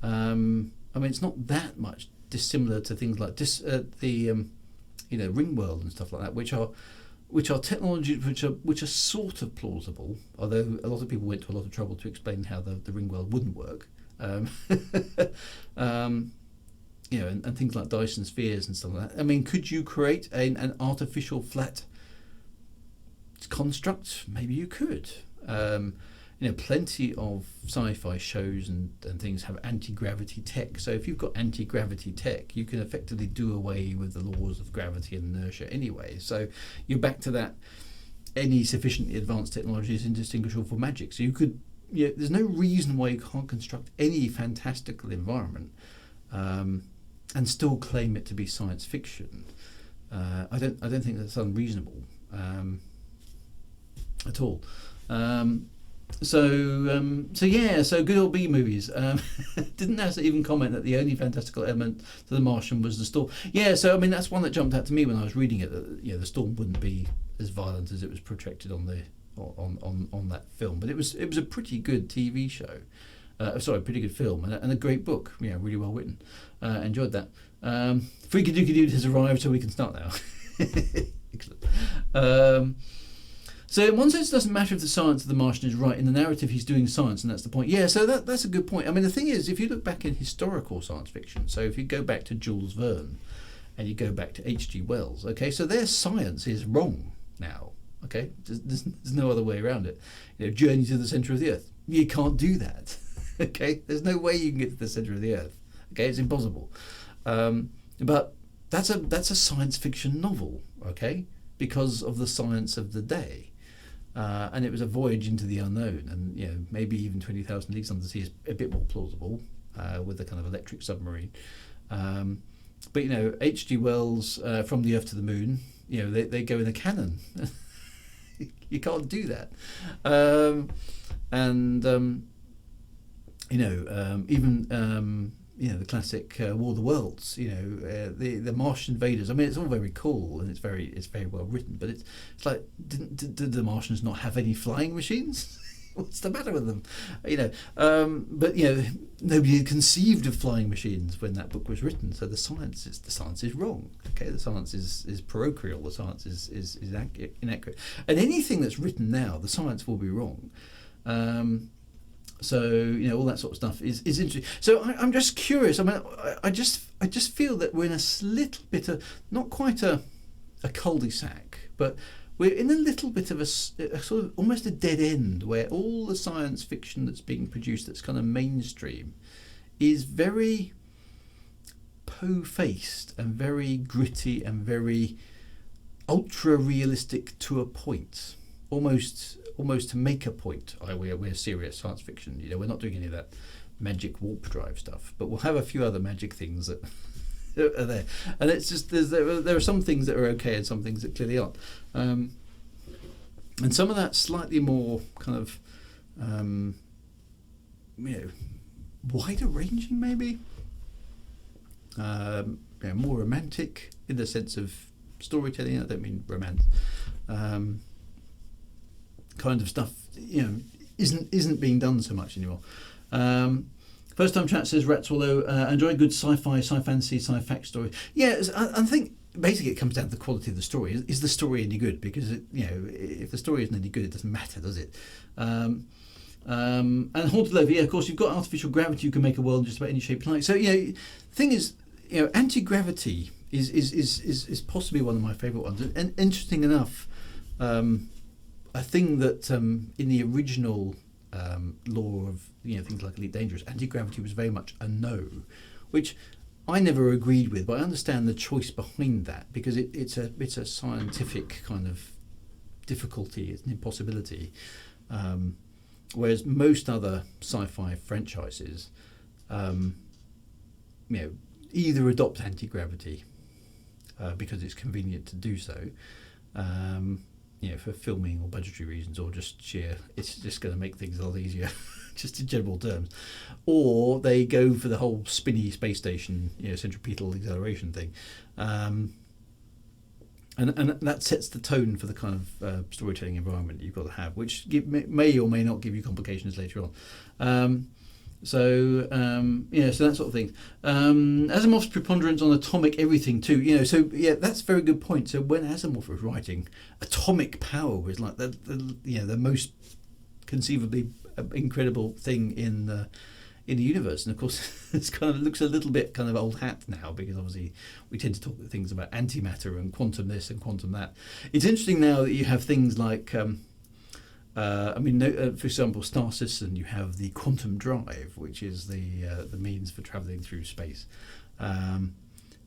I mean, it's not that much dissimilar to things like Ringworld and stuff like that, which are technologies which are sort of plausible, although a lot of people went to a lot of trouble to explain how the Ringworld wouldn't work. And things like Dyson spheres and stuff like that. I mean, could you create an artificial flat construct? Maybe you could. Plenty of sci-fi shows and things have anti-gravity tech. So if you've got anti-gravity tech, you can effectively do away with the laws of gravity and inertia anyway. So you're back to that. Any sufficiently advanced technology is indistinguishable from magic. So you could. There's no reason why you can't construct any fantastical environment and still claim it to be science fiction. I don't think that's unreasonable at all. So good old B movies. Didn't NASA even comment that the only fantastical element to The Martian was the storm? Yeah, so I mean that's one that jumped out to me when I was reading it. That the storm wouldn't be as violent as it was projected on that film, but it was a pretty good TV show. Pretty good film and a great book. Really well written. Enjoyed that. Freaky Dooky Dude has arrived, so we can start now. Excellent. So in one sense, it doesn't matter if the science of the Martian is right. In the narrative, he's doing science, and that's the point. Yeah, so that's a good point. I mean, the thing is, if you look back in historical science fiction, so if you go back to Jules Verne, and you go back to H.G. Wells, okay, so their science is wrong now. Okay, there's no other way around it. Journey to the centre of the Earth. You can't do that. Okay, there's no way you can get to the centre of the Earth. Okay, it's impossible. But that's a science fiction novel. Okay, because of the science of the day. And it was a voyage into the unknown, and maybe even 20,000 Leagues Under the Sea is a bit more plausible with the kind of electric submarine. But H.G. Wells, From the Earth to the Moon, they go in a cannon. You can't do that. Even the classic War of the Worlds, the Martian invaders. I mean, it's all very cool and it's very well written, but it's like, did the Martians not have any flying machines? What's the matter with them? But nobody had conceived of flying machines when that book was written. So the science is wrong. Okay, the science is parochial. The science is inaccurate. And anything that's written now, the science will be wrong. So all that sort of stuff is interesting. So I'm just curious. I mean, I just feel that we're in a little bit of, not quite a cul-de-sac, but we're in a little bit of a sort of almost a dead end where all the science fiction that's being produced that's kind of mainstream is very toe-faced and very gritty and very ultra-realistic to a point, almost to make a point. We're serious science fiction. We're not doing any of that magic warp drive stuff, but we'll have a few other magic things that are there. And it's just there are some things that are okay and some things that clearly aren't. And some of that slightly more kind of wider ranging, maybe. More romantic in the sense of storytelling. I don't mean romance. Kind of stuff, isn't being done so much anymore. First time chat says Ratswallow, enjoy good sci-fi, sci-fantasy, sci-fact story. Yeah, I think basically it comes down to the quality of the story. Is the story any good? Because if the story isn't any good, it doesn't matter, does it? And Haunted Love, of course, you've got artificial gravity. You can make a world just about any shape you like. So the thing is, anti-gravity is possibly one of my favourite ones. And interesting enough, a thing that in the original lore of things like Elite Dangerous, anti-gravity was very much a no, which I never agreed with, but I understand the choice behind that, because it's a scientific kind of difficulty, it's an impossibility. Whereas most other sci-fi franchises, either adopt anti-gravity because it's convenient to do so, for filming or budgetary reasons, or just it's just going to make things a lot easier, just in general terms, or they go for the whole spinny space station, centripetal acceleration thing, and that sets the tone for the kind of storytelling environment you've got to have, which may or may not give you complications later on. So that sort of thing. Asimov's preponderance on atomic everything too. That's a very good point. So when Asimov was writing, atomic power was like the most conceivably incredible thing in the universe. And of course, it kind of looks a little bit kind of old hat now, because obviously we tend to talk things about antimatter and quantum this and quantum that. It's interesting now that you have things like. For example, Star Citizen, you have the quantum drive, which is the means for travelling through space. And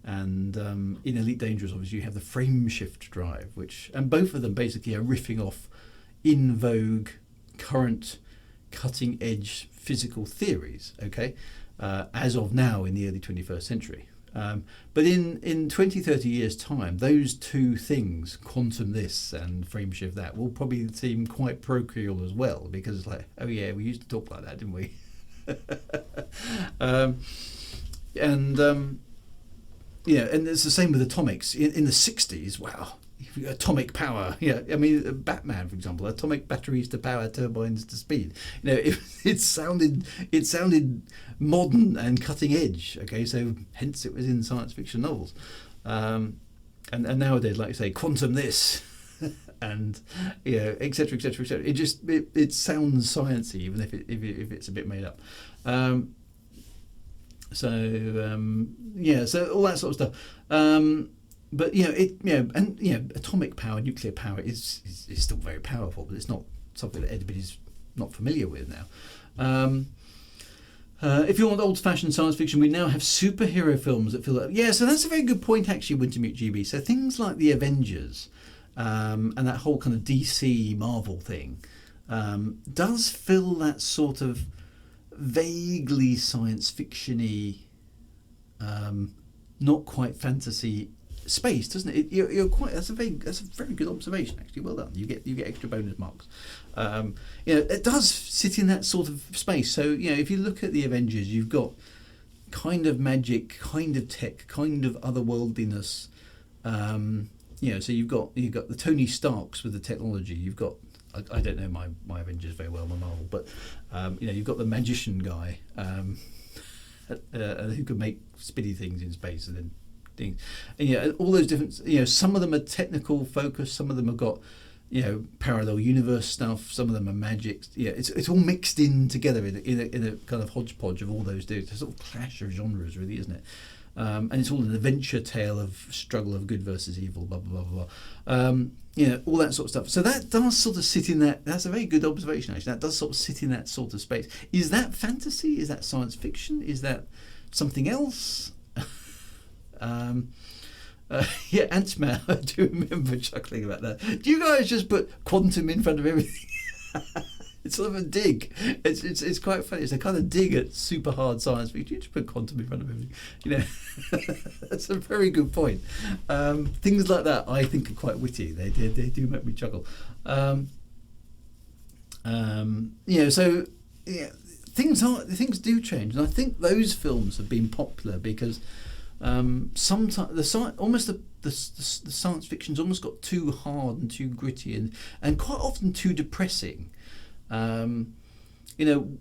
in Elite Dangerous, obviously, you have the frame shift drive, and both of them basically are riffing off in vogue, current, cutting edge physical theories, as of now in the early 21st century. But in 20, 30 years' time, those two things, quantum this and frame shift that, will probably seem quite parochial as well, because it's like, oh yeah, we used to talk like that, didn't we? And it's the same with atomics. In the 60s, wow, atomic power. Batman, for example, atomic batteries to power turbines to speed. It sounded modern and cutting edge. So hence it was in science fiction novels. And nowadays, like you say, quantum this, and et cetera, et cetera, et cetera. It sounds sciencey, even if it's a bit made up. So all that sort of stuff. But atomic power, nuclear power is still very powerful, but it's not something that anybody's not familiar with now. If you want old-fashioned science fiction, we now have superhero films that feel like... Yeah, so that's a very good point, actually, Wintermute GB. So things like the Avengers and that whole kind of DC Marvel thing does fill that sort of vaguely science fiction-y, not quite fantasy space, doesn't it? You're quite. That's a very good observation, actually. Well done. You get extra bonus marks. It does sit in that sort of space. So if you look at the Avengers, you've got kind of magic, kind of tech, kind of otherworldliness. So you've got the Tony Starks with the technology. You've got I don't know my Avengers very well, my Marvel, but you've got the magician guy who can make spinny things in space and then things, and all those different. Some of them are technical focused, some of them have got parallel universe stuff, some of them are magic. It's all mixed in together in a kind of hodgepodge of all those dudes. It's a sort of clash of genres, really, isn't it? And it's all an adventure tale of struggle of good versus evil, blah blah blah blah. All that sort of stuff. So that does sort of sit in that. That's a very good observation, actually. That does sort of sit in that sort of space. Is that fantasy? Is that science fiction? Is that something else? Yeah, Ant-Man, I do remember chuckling about that. Do you guys just put quantum in front of everything? It's sort of a dig. It's quite funny. It's a kind of dig at super hard science fiction. You just put quantum in front of everything. You know, that's a very good point. Things like that I think are quite witty. They do make me chuckle. You know, so yeah, things do change, and I think those films have been popular because sometimes the science fiction's almost got too hard and too gritty and quite often too depressing. You know,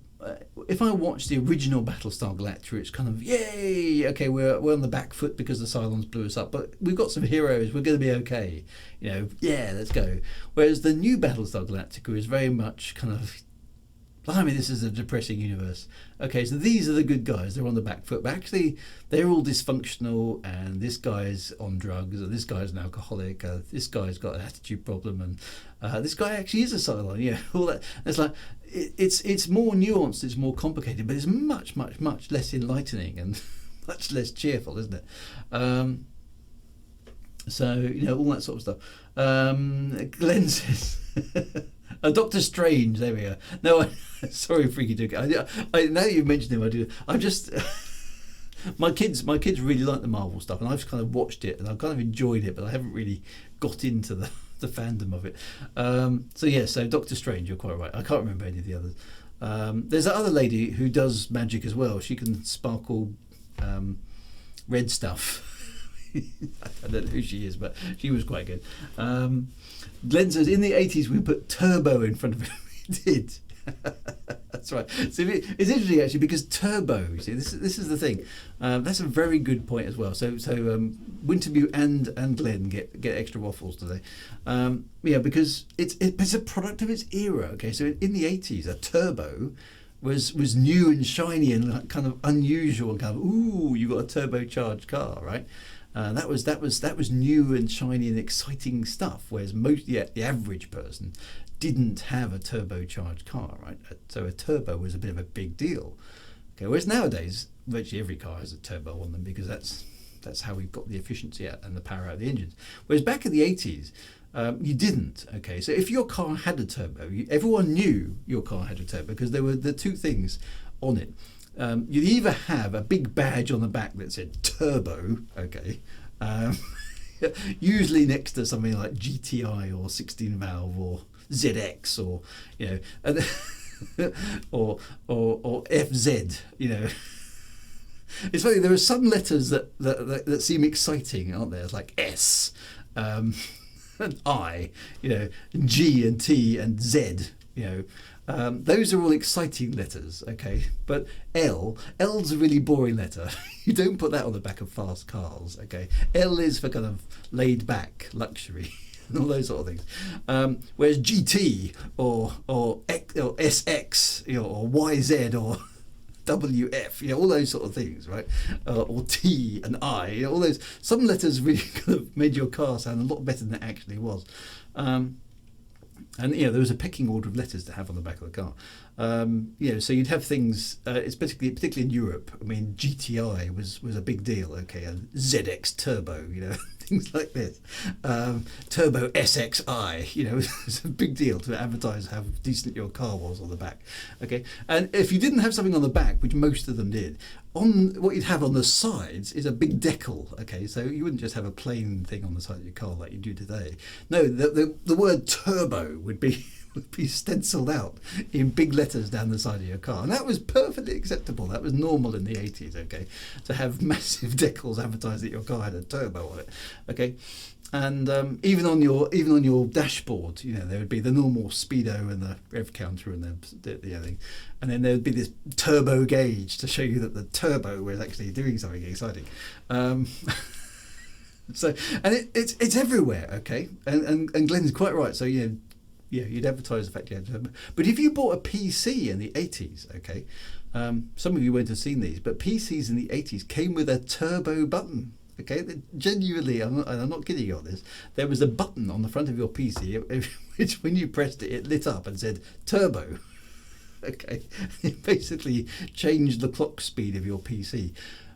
if I watch the original Battlestar Galactica, it's kind of, yay, okay, we're on the back foot because the Cylons blew us up, but we've got some heroes, we're going to be okay, you know, yeah, let's go. Whereas the new Battlestar Galactica is very much kind of, blimey, this is a depressing universe. Okay, so these are the good guys, they're on the back foot, but actually they're all dysfunctional, and this guy's on drugs, or this guy's an alcoholic, this guy's got an attitude problem, and this guy actually is a Cylon, yeah, all that. It's like, it's more nuanced, it's more complicated, but it's much, much, much less enlightening and much less cheerful, isn't it? So, you know, all that sort of stuff. Glenn says... Doctor Strange, there we are. No, sorry, Freaky Duke. I now you've mentioned him, I'm just... my kids really like the Marvel stuff, and I've kind of watched it, and I've kind of enjoyed it, but I haven't really got into the fandom of it. So yeah, so Doctor Strange, you're quite right. I can't remember any of the others. There's that other lady who does magic as well. She can sparkle red stuff. I don't know who she is, but she was quite good. Glenn says, in the 80s we put turbo in front of it. We did. That's right. So it's interesting actually, because turbo, you see, this is the thing. That's a very good point as well. So Winterview and Glenn get extra waffles today. Yeah, because it's a product of its era. Okay, so in the 80s, a turbo was new and shiny and kind of unusual, and kind of, ooh, you got a turbocharged car, right? That was new and shiny and exciting stuff, whereas the average person didn't have a turbocharged car, right? So a turbo was a bit of a big deal. Okay, whereas nowadays virtually every car has a turbo on them, because that's how we've got the efficiency out and the power out of the engines. Whereas back in the 80s, you didn't. Okay, so if your car had a turbo, everyone knew your car had a turbo, because there were the two things on it. You'd either have a big badge on the back that said turbo, okay, usually next to something like GTI or 16 valve or ZX, or, you know, and or FZ, you know. It's funny, there are some letters that seem exciting, aren't there? It's like S, and I, you know, G and T and Z, you know. Those are all exciting letters, okay? But L's a really boring letter. You don't put that on the back of fast cars, okay? L is for kind of laid back luxury and all those sort of things. Whereas GT or SX, you know, or YZ or WF, you know, all those sort of things, right? Or T and I, you know, all those. Some letters really kind of made your car sound a lot better than it actually was. And, you know, there was a pecking order of letters to have on the back of the car. You know, so you'd have things, it's particularly in Europe. I mean, GTI was a big deal, okay, and ZX Turbo, you know, things like this. Turbo SXI, you know, it's a big deal to advertise how decent your car was on the back, okay. And if you didn't have something on the back, which most of them did, what you'd have on the sides is a big decal, okay, so you wouldn't just have a plain thing on the side of your car like you do today. No, the word turbo would be stenciled out in big letters down the side of your car, and that was perfectly acceptable. That was normal in the 80s, okay, to have massive decals advertised that your car had a turbo on it, okay. And even on your dashboard, you know, there would be the normal speedo and the rev counter and the thing, and then there would be this turbo gauge to show you that the turbo was actually doing something exciting. So, and it's everywhere, okay. And Glenn's quite right. So yeah, you'd advertise the fact you had a turbo. But if you bought a PC in the 80s, okay, some of you won't have seen these, but PCs in the 80s came with a turbo button. Okay, genuinely, I'm not kidding you on this. There was a button on the front of your PC, which when you pressed it, it lit up and said turbo. Okay, it basically changed the clock speed of your PC.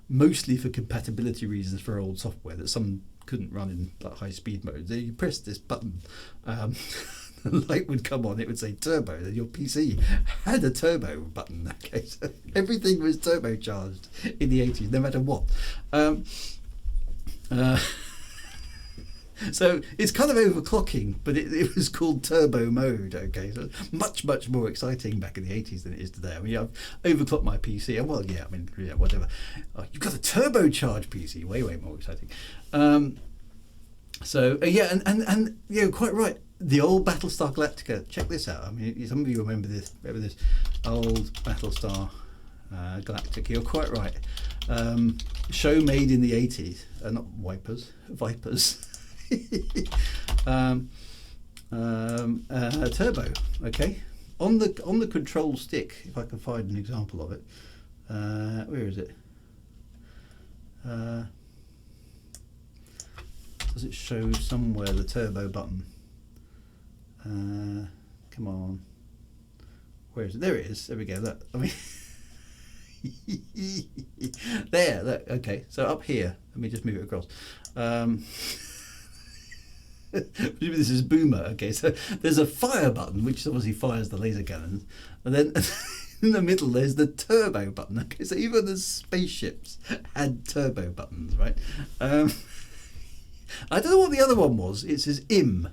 mostly for compatibility reasons for old software that some couldn't run in like high speed mode. So you press this button, the light would come on, it would say turbo, and your PC had a turbo button. Okay, so everything was turbocharged in the 80s, no matter what. So it's kind of overclocking, but it was called turbo mode. Okay, so much more exciting back in the 80s than it is today. I mean, I've overclocked my PC, and well, yeah, I mean, yeah, whatever. You've got a turbocharged PC, way more exciting. Yeah, and you know, quite right. The old Battlestar Galactica. Check this out. I mean, some of you remember this old Battlestar Galactica. You're quite right. Show made in the 80s. Not Vipers. Turbo. Okay. On the control stick, if I can find an example of it. Where is it? Does it show somewhere the turbo button? Come on. Where is it? There it is. There we go. Look. I mean, there. Look. Okay. So up here. Let me just move it across. This is Boomer. Okay. So there's a fire button, which obviously fires the laser cannons, and then in the middle there's the turbo button. Okay. So even the spaceships had turbo buttons, right? I don't know what the other one was. It says IM.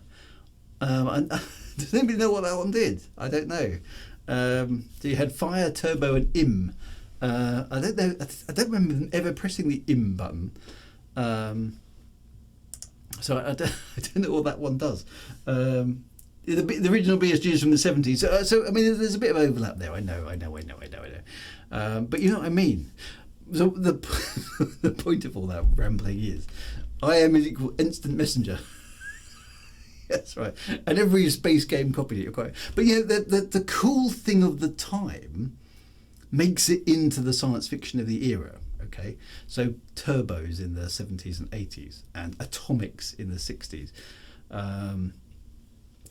Does anybody know what that one did? I don't know. So you had fire, turbo, and IM. I don't know. I don't remember them ever pressing the IM button. So I don't know what that one does. The original BSG is from the 70s. So I mean, there's a bit of overlap there. I know. But you know what I mean. So the the point of all that rambling is, IM is equal instant messenger. That's right. And every space game copied it. You're quite. But yeah, the cool thing of the time makes it into the science fiction of the era. Okay, so turbos in the 70s and 80s, and atomics in the 60s, and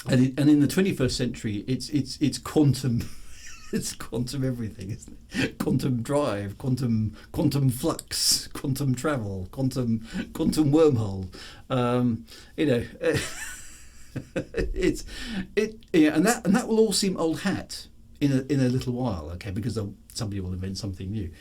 in the 21st century, it's quantum. It's quantum everything, isn't it? Quantum drive, quantum flux, quantum travel, quantum wormhole. You know, and that will all seem old hat in a little while, okay? Because somebody will invent something new.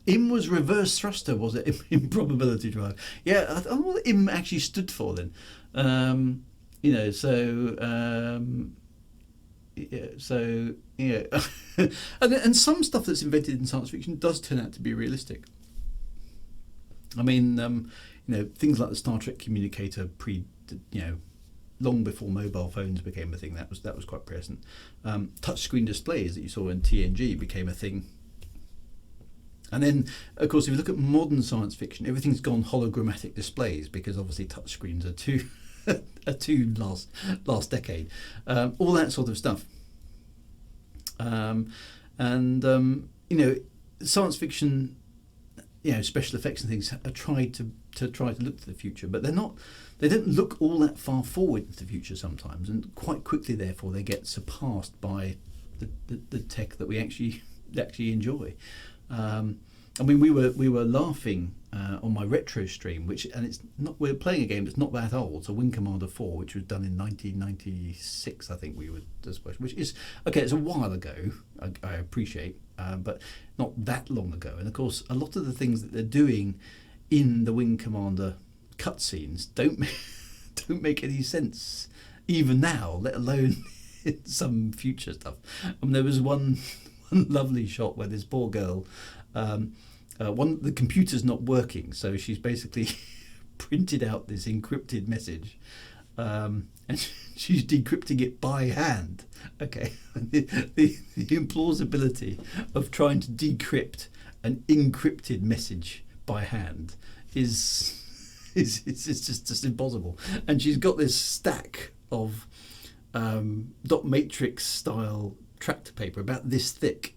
IM was reverse thruster, was it? Improbability drive. Yeah, I don't know what IM actually stood for then. You know, and some stuff that's invented in science fiction does turn out to be realistic. I mean, you know, things like the Star Trek communicator long before mobile phones became a thing, that was quite present. Touchscreen displays that you saw in TNG became a thing. And then, of course, if you look at modern science fiction, everything's gone hologrammatic displays, because obviously touchscreens are too last decade. All that sort of stuff. You know, science fiction, you know, special effects and things are tried to look to the future, but they don't look all that far forward into the future sometimes, and quite quickly therefore they get surpassed by the tech that we actually enjoy. I mean, we were laughing on my retro stream, we're playing a game that's not that old, so Wing Commander 4, which was done in 1996, I think we would discuss, which is okay. It's a while ago, I appreciate, but not that long ago. And of course, a lot of the things that they're doing in the Wing Commander cutscenes don't make any sense even now, let alone in some future stuff. I mean, there was one lovely shot where this poor girl, the computer's not working, so she's basically printed out this encrypted message, and she's decrypting it by hand. Okay, the implausibility of trying to decrypt an encrypted message by hand is just impossible. And she's got this stack of dot matrix style tractor paper about this thick.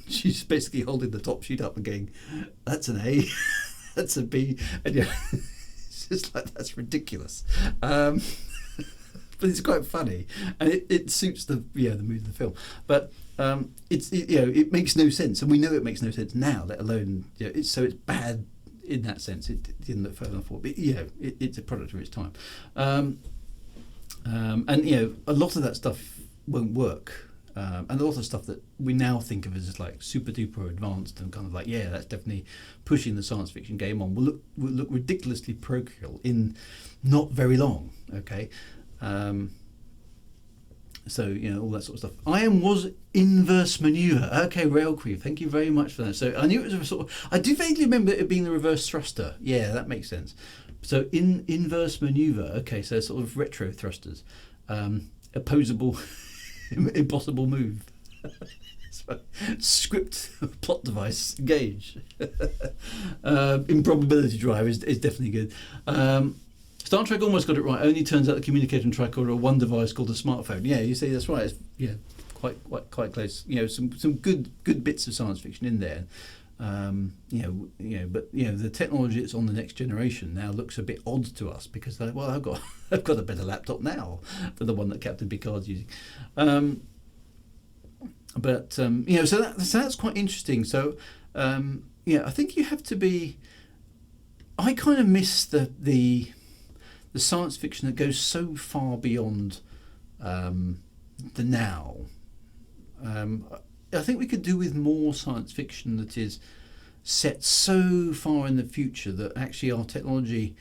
She's basically holding the top sheet up and going, "That's an A, that's a B," and yeah, it's just like, that's ridiculous. but it's quite funny, and it suits the the mood of the film. But it makes no sense, and we know it makes no sense now, let alone it's bad in that sense. It didn't look further forward, but it's a product of its time, and a lot of that stuff won't work. And a lot of stuff that we now think of as like super duper advanced and kind of like that's definitely pushing the science fiction game on will look ridiculously parochial in not very long. Okay, so all that sort of stuff. Was inverse maneuver. Okay, rail crew. Thank you very much for that. So I knew it was a sort of. I do vaguely remember it being the reverse thruster. Yeah, that makes sense. So inverse maneuver. Okay, so sort of retro thrusters, opposable. Impossible move. Script plot device engage. Improbability drive is definitely good. Star Trek almost got it right. Only turns out the communicator and tricorder are one device called a smartphone. Yeah, you see, that's right. It's, quite close. Some good bits of science fiction in there. But the technology that's on the next generation now looks a bit odd to us because I've got a better laptop now than the one that Captain Picard's using. So that's quite interesting. So I think you have to be. I kind of miss the science fiction that goes so far beyond the now. I think we could do with more science fiction that is set so far in the future that actually our technology,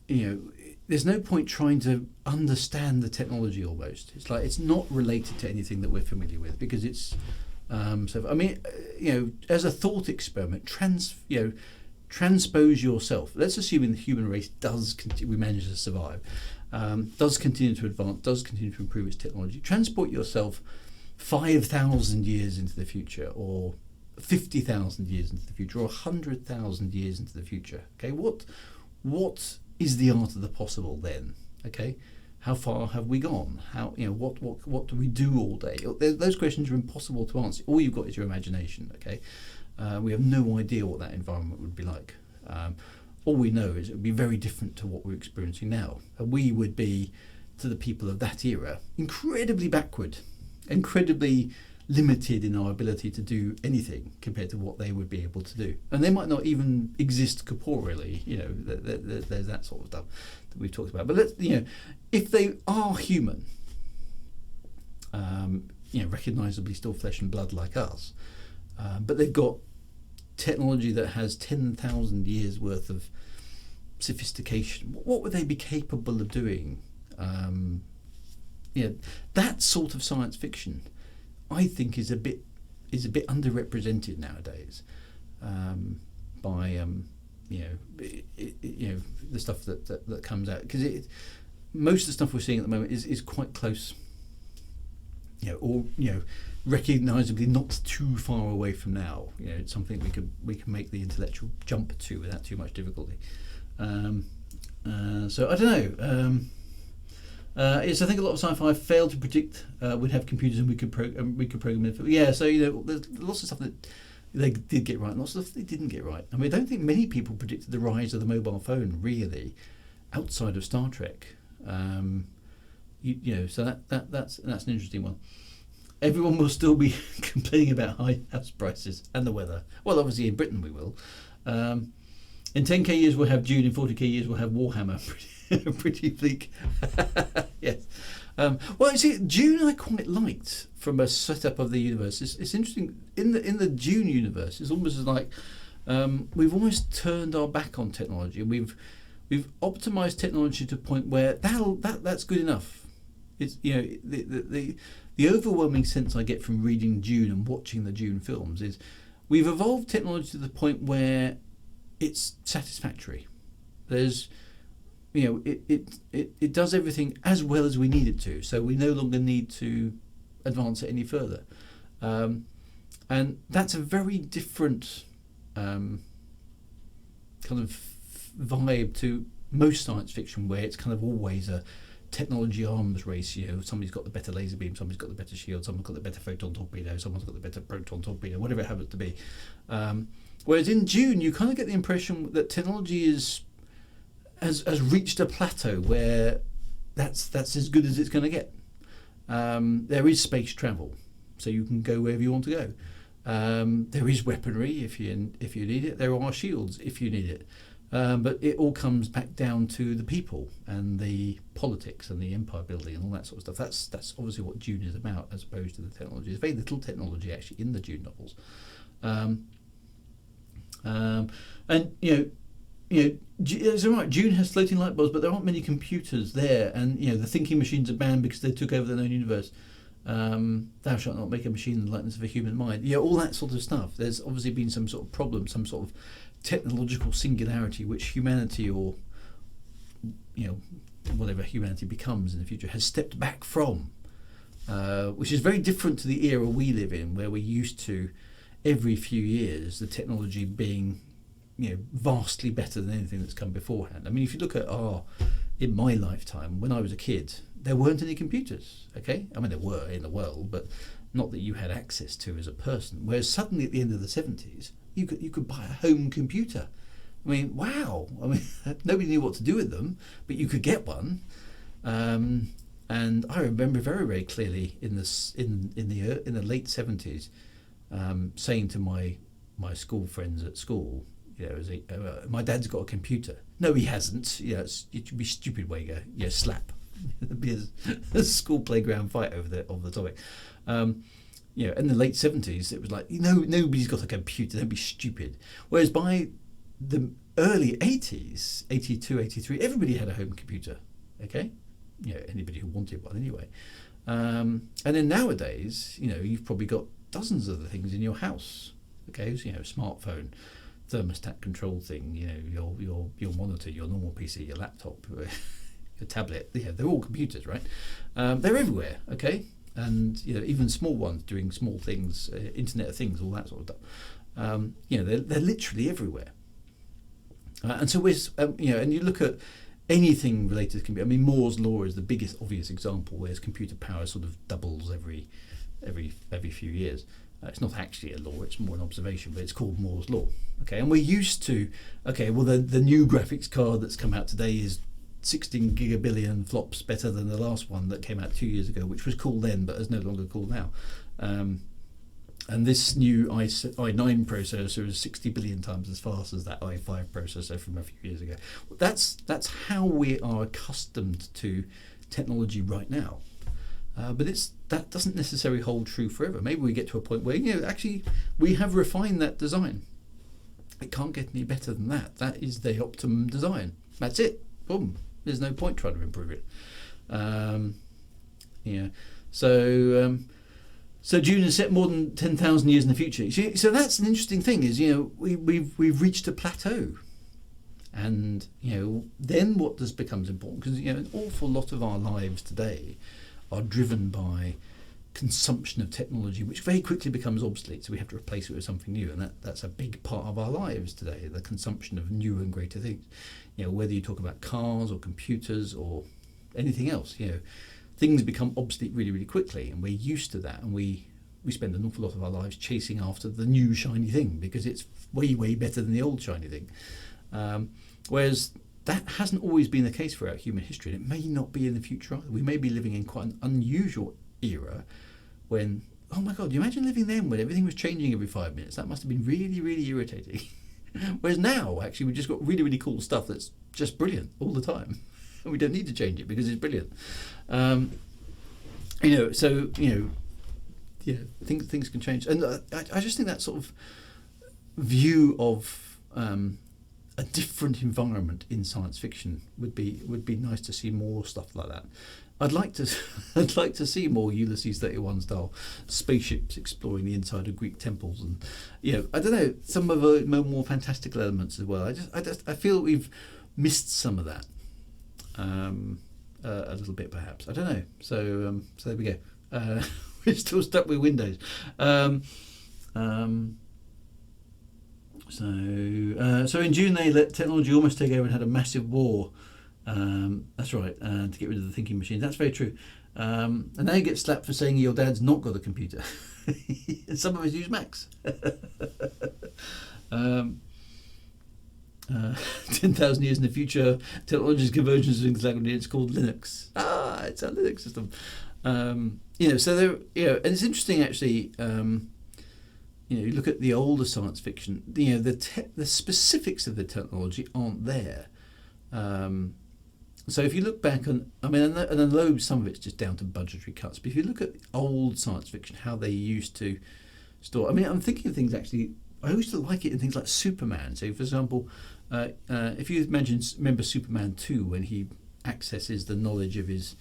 there's no point trying to understand the technology almost. It's like it's not related to anything that we're familiar with because it's, as a thought experiment, transpose yourself. Let's assume the human race we manage to survive, does continue to advance, does continue to improve its technology. Transport yourself 5,000 years into the future, or 50,000 years into the future, or 100,000 years into the future. Okay, what is the art of the possible then? Okay, how far have we gone? How what do we do all day? Those questions are impossible to answer. All you've got is your imagination. Okay, we have no idea what that environment would be like. All we know is it would be very different to what we're experiencing now. We would be, to the people of that era, incredibly backward. Incredibly limited in our ability to do anything compared to what they would be able to do, and they might not even exist corporeally. There's that sort of stuff that we've talked about. But if they are human, recognisably still flesh and blood like us, but they've got technology that has 10,000 years worth of sophistication. What would they be capable of doing? That sort of science fiction, I think, is a bit underrepresented nowadays by the stuff that comes out, because most of the stuff we're seeing at the moment is quite close, recognisably not too far away from now. It's something we can make the intellectual jump to without too much difficulty. So I don't know. I think a lot of sci-fi failed to predict we'd have computers and we could program it. Yeah, so there's lots of stuff that they did get right, and lots of stuff they didn't get right. I mean, I don't think many people predicted the rise of the mobile phone really, outside of Star Trek. So that's an interesting one. Everyone will still be complaining about high house prices and the weather. Well, obviously in Britain we will. In 10k years we'll have Dune. In 40k years we'll have Warhammer. Pretty bleak. Yes. Well, you see, Dune I quite liked from a setup of the universe. It's interesting in the Dune universe. It's almost like we've almost turned our back on technology. We've optimized technology to a point where that's good enough. It's the overwhelming sense I get from reading Dune and watching the Dune films is we've evolved technology to the point where it's satisfactory. There's it does everything as well as we need it to, so we no longer need to advance it any further, and that's a very different kind of vibe to most science fiction, where it's kind of always a technology arms race. Somebody's got the better laser beam, somebody's got the better shield, someone's got the better photon torpedo, someone's got the better proton torpedo, whatever it happens to be. Whereas in Dune, you kind of get the impression that technology has reached a plateau where that's as good as it's going to get. There is space travel, so you can go wherever you want to go. There is weaponry if you need it. There are shields if you need it. But it all comes back down to the people and the politics and the empire building and all that sort of stuff. That's obviously what Dune is about, as opposed to the technology. There's very little technology actually in the Dune novels. And it's all right. Dune has floating light bulbs, but there aren't many computers there. And the thinking machines are banned because they took over their own universe. Thou shalt not make a machine in the likeness of a human mind. All that sort of stuff. There's obviously been some sort of problem, some sort of technological singularity which humanity, or whatever humanity becomes in the future, has stepped back from, which is very different to the era we live in, where we're used to every few years the technology being vastly better than anything that's come beforehand. I mean, if you look at in my lifetime, when I was a kid, there weren't any computers. Okay, I mean there were in the world, but not that you had access to as a person. Whereas suddenly at the end of the 70s, you could buy a home computer. I mean, wow! I mean, nobody knew what to do with them, but you could get one. And I remember very, very clearly in the late 70s, saying to my school friends at school, my dad's got a computer. No, he hasn't. It should be stupid, Wagar. Slap. There'd be a school playground fight over the topic. In the late 70s, it was like, nobody's got a computer, don't be stupid. Whereas by the early 80s, 82, 83, everybody had a home computer, okay? Anybody who wanted one anyway. And then nowadays, you've probably got dozens of the things in your house, okay? So, smartphone, thermostat control thing, your monitor, your normal PC, your laptop, your tablet, they're all computers, right? They're everywhere, okay? And even small ones doing small things, Internet of Things, all that sort of stuff. They're literally everywhere. And so and you look at anything related to computer. I mean, Moore's law is the biggest obvious example, where computer power sort of doubles every few years. It's not actually a law; it's more an observation, but it's called Moore's law. Okay, and we're used to the new graphics card that's come out today is 16 gigabillion flops better than the last one that came out 2 years ago, which was cool then but is no longer cool now. And this new i9 processor is 60 billion times as fast as that i5 processor from a few years ago. That's how we are accustomed to technology right now. But that doesn't necessarily hold true forever. Maybe we get to a point where actually we have refined that design. It can't get any better than that. That is the optimum design. That's it. Boom. There's no point trying to improve it. So Dune is set more than 10,000 years in the future. So that's an interesting thing. Is we've reached a plateau, and then what becomes important, because an awful lot of our lives today are driven by consumption of technology, which very quickly becomes obsolete. So we have to replace it with something new, and that's a big part of our lives today. The consumption of new and greater things. Whether you talk about cars or computers or anything else, things become obsolete really, really quickly, and we're used to that, and we spend an awful lot of our lives chasing after the new shiny thing because it's way, way better than the old shiny thing. Whereas that hasn't always been the case throughout human history, and it may not be in the future either. We may be living in quite an unusual era when, oh my God, you imagine living then when everything was changing every 5 minutes. That must have been really, really irritating. Whereas now, actually, we've just got really, really cool stuff that's just brilliant all the time. And we don't need to change it because it's brilliant. Things can change. And I just think that sort of view of a different environment in science fiction would be nice to see more stuff like that. I'd like to see more Ulysses 31 style spaceships exploring the inside of Greek temples, and I don't know, some of the more fantastical elements as well. I feel we've missed some of that a little bit, perhaps. I don't know. So there we go. We're still stuck with Windows. So in June they let technology almost take over and had a massive war. That's right, to get rid of the thinking machines. That's very true. And now you get slapped for saying your dad's not got a computer. And some of us use Macs. 10,000 years in the future, technology's convergence is exactly it's called Linux. It's a Linux system. So there, and it's interesting actually. You look at the older science fiction. The specifics of the technology aren't there. So if you look back on, and I know some of it's just down to budgetary cuts. But if you look at old science fiction, how they used to store. I'm thinking of things actually. I used to like it in things like Superman. So, for example, if you remember Superman 2, when he accesses the knowledge of his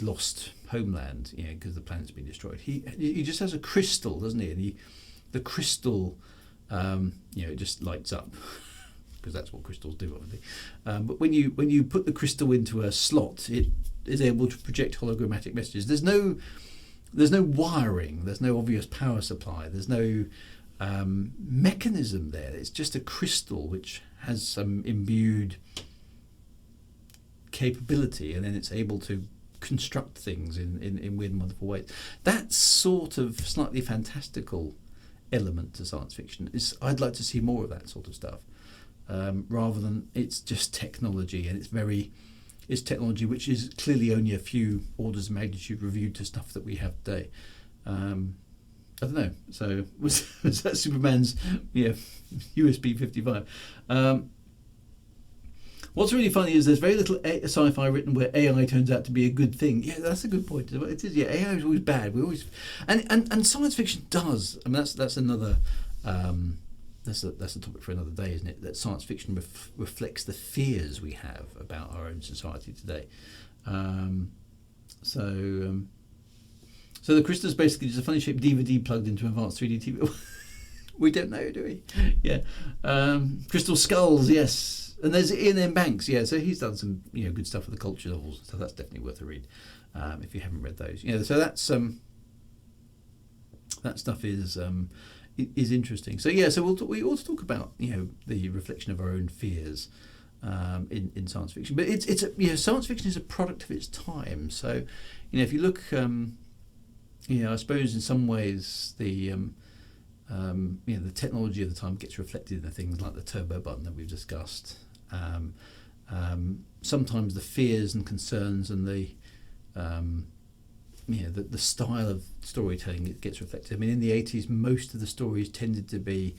lost homeland, because the planet's been destroyed. He just has a crystal, doesn't he? And the crystal, it just lights up, because that's what crystals do, obviously. But when you put the crystal into a slot, it is able to project hologrammatic messages. There's no wiring. There's no obvious power supply. There's no mechanism there. It's just a crystal which has some imbued capability, and then it's able to construct things in weird and wonderful ways. That sort of slightly fantastical element to science fiction I'd like to see more of that sort of stuff, rather than it's just technology, and it's technology which is clearly only a few orders of magnitude reviewed to stuff that we have today. I don't know. So was that Superman's USB 55? What's really funny is there's very little sci-fi written where AI turns out to be a good thing. Yeah, that's a good point. It is. Yeah, AI is always bad. We always and science fiction does. That's another. That's a topic for another day, isn't it? That science fiction reflects the fears we have about our own society today. So the crystal is basically just a funny shaped DVD plugged into advanced 3D TV. We don't know, do we? Yeah. Crystal skulls, yes. And there's Ian M. Banks, yeah. So he's done some good stuff with the culture novels. So that's definitely worth a read if you haven't read those. So that's that stuff is interesting. So yeah. So we ought to talk about the reflection of our own fears in science fiction. But it's science fiction is a product of its time. So if you look. I suppose in some ways the technology of the time gets reflected in the things like the turbo button that we've discussed. Sometimes the fears and concerns and the style of storytelling gets reflected. In the 80s, most of the stories tended to be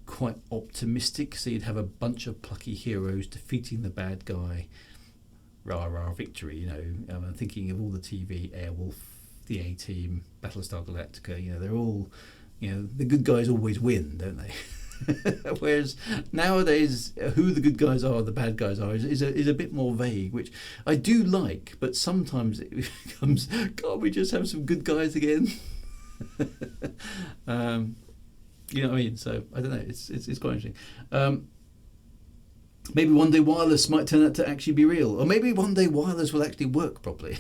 quite optimistic. So you'd have a bunch of plucky heroes defeating the bad guy, rah rah victory. I'm thinking of all the TV, Airwolf, the A-Team, Battlestar Galactica. They're all, the good guys always win, don't they? Whereas nowadays, who the good guys are, the bad guys are, is a bit more vague, which I do like. But sometimes it becomes, can't we just have some good guys again? You know what I mean? So I don't know. It's quite interesting. Maybe one day wireless might turn out to actually be real, or maybe one day wireless will actually work properly.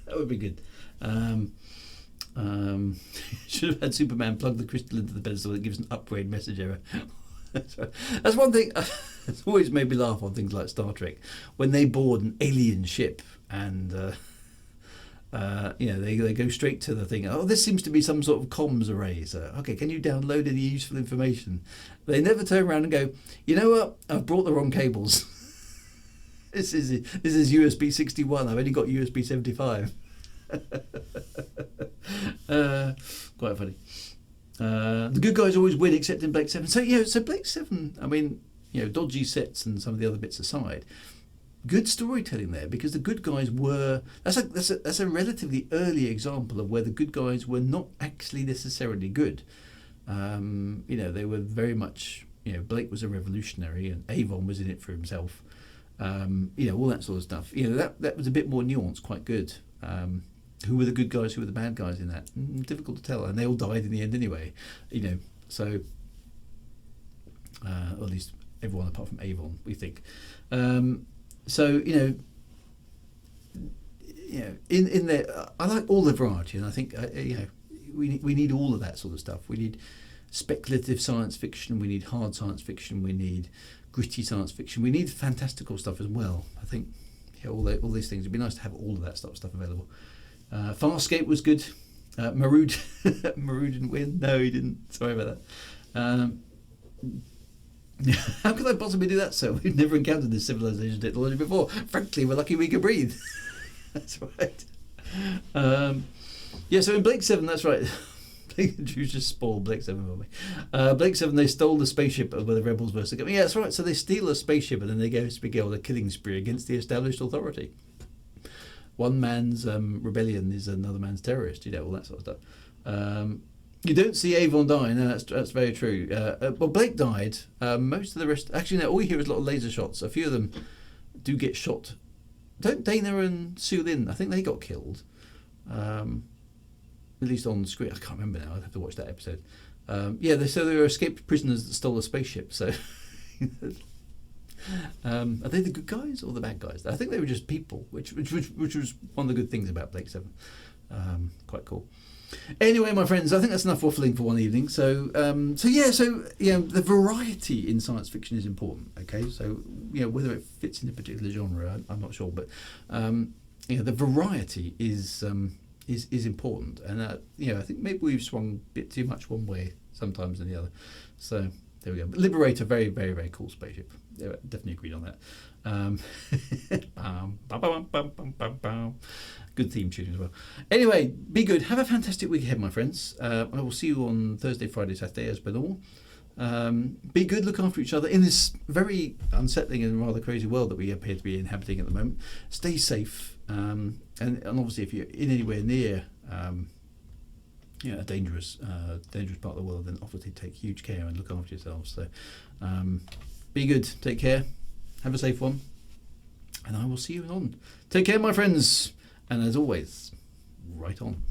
That would be good. Should have had Superman plug the crystal into the pedestal that gives an upgrade message error. That's one thing that's always made me laugh on things like Star Trek, when they board an alien ship and they go straight to the thing. Oh, this seems to be some sort of comms array. So okay, can you download any useful information? They never turn around and go, you know what? I've brought the wrong cables. This is USB 61. I've only got USB 75. Quite funny. The good guys always win, except in Blake 7. So Blake 7, dodgy sets and some of the other bits aside, good storytelling there, because the good guys were. That's a relatively early example of where the good guys were not actually necessarily good. They were very much. Blake was a revolutionary, and Avon was in it for himself. All that sort of stuff. That was a bit more nuanced, quite good. Who were the good guys, who were the bad guys in that? Difficult to tell, and they all died in the end anyway. So or at least everyone apart from Avon, we think. In there, I like all the variety, and I think we need all of that sort of stuff. We need speculative science fiction, we need hard science fiction, we need gritty science fiction, we need fantastical stuff as well. I think all these things. It'd be nice to have all of that stuff available. Farscape was good. Maru didn't win. No, he didn't. Sorry about that. How could I possibly do that, sir? We've never encountered this civilization technology before. Frankly, we're lucky we can breathe. That's right. Yeah, so in Blake 7, that's right. You just spoiled Blake 7 for me. Blake 7, they stole the spaceship where the rebels were. Yeah, that's right. So they steal a spaceship and then they go to a killing spree against the established authority. One man's rebellion is another man's terrorist, all that sort of stuff. You don't see Avon die, no, that's very true. Well, Blake died. Most of the rest, actually, no, all you hear is a lot of laser shots. A few of them do get shot. Don't Dana and Sue Lin, I think they got killed. At least on screen. I can't remember now, I'd have to watch that episode. Yeah, so they were escaped prisoners that stole a spaceship, so... are they the good guys or the bad guys? I think they were just people, which was one of the good things about Blake 7. Quite cool. Anyway, my friends, I think that's enough waffling for one evening. So the variety in science fiction is important. Okay, so whether it fits in a particular genre, I'm not sure, but the variety is important, and I think maybe we've swung a bit too much one way sometimes than the other. So there we go. But Liberator, very, very, very cool spaceship. Yeah, definitely agreed on that. Good theme tune as well. Anyway, be good. Have a fantastic week ahead, my friends. I will see you on Thursday, Friday, Saturday as per normal. Be good, look after each other in this very unsettling and rather crazy world that we appear to be inhabiting at the moment. Stay safe, and obviously if you're in anywhere near a dangerous part of the world, then obviously take huge care and look after yourselves. So be good, take care, have a safe one, and I will see you on. Take care, my friends, and as always, right on.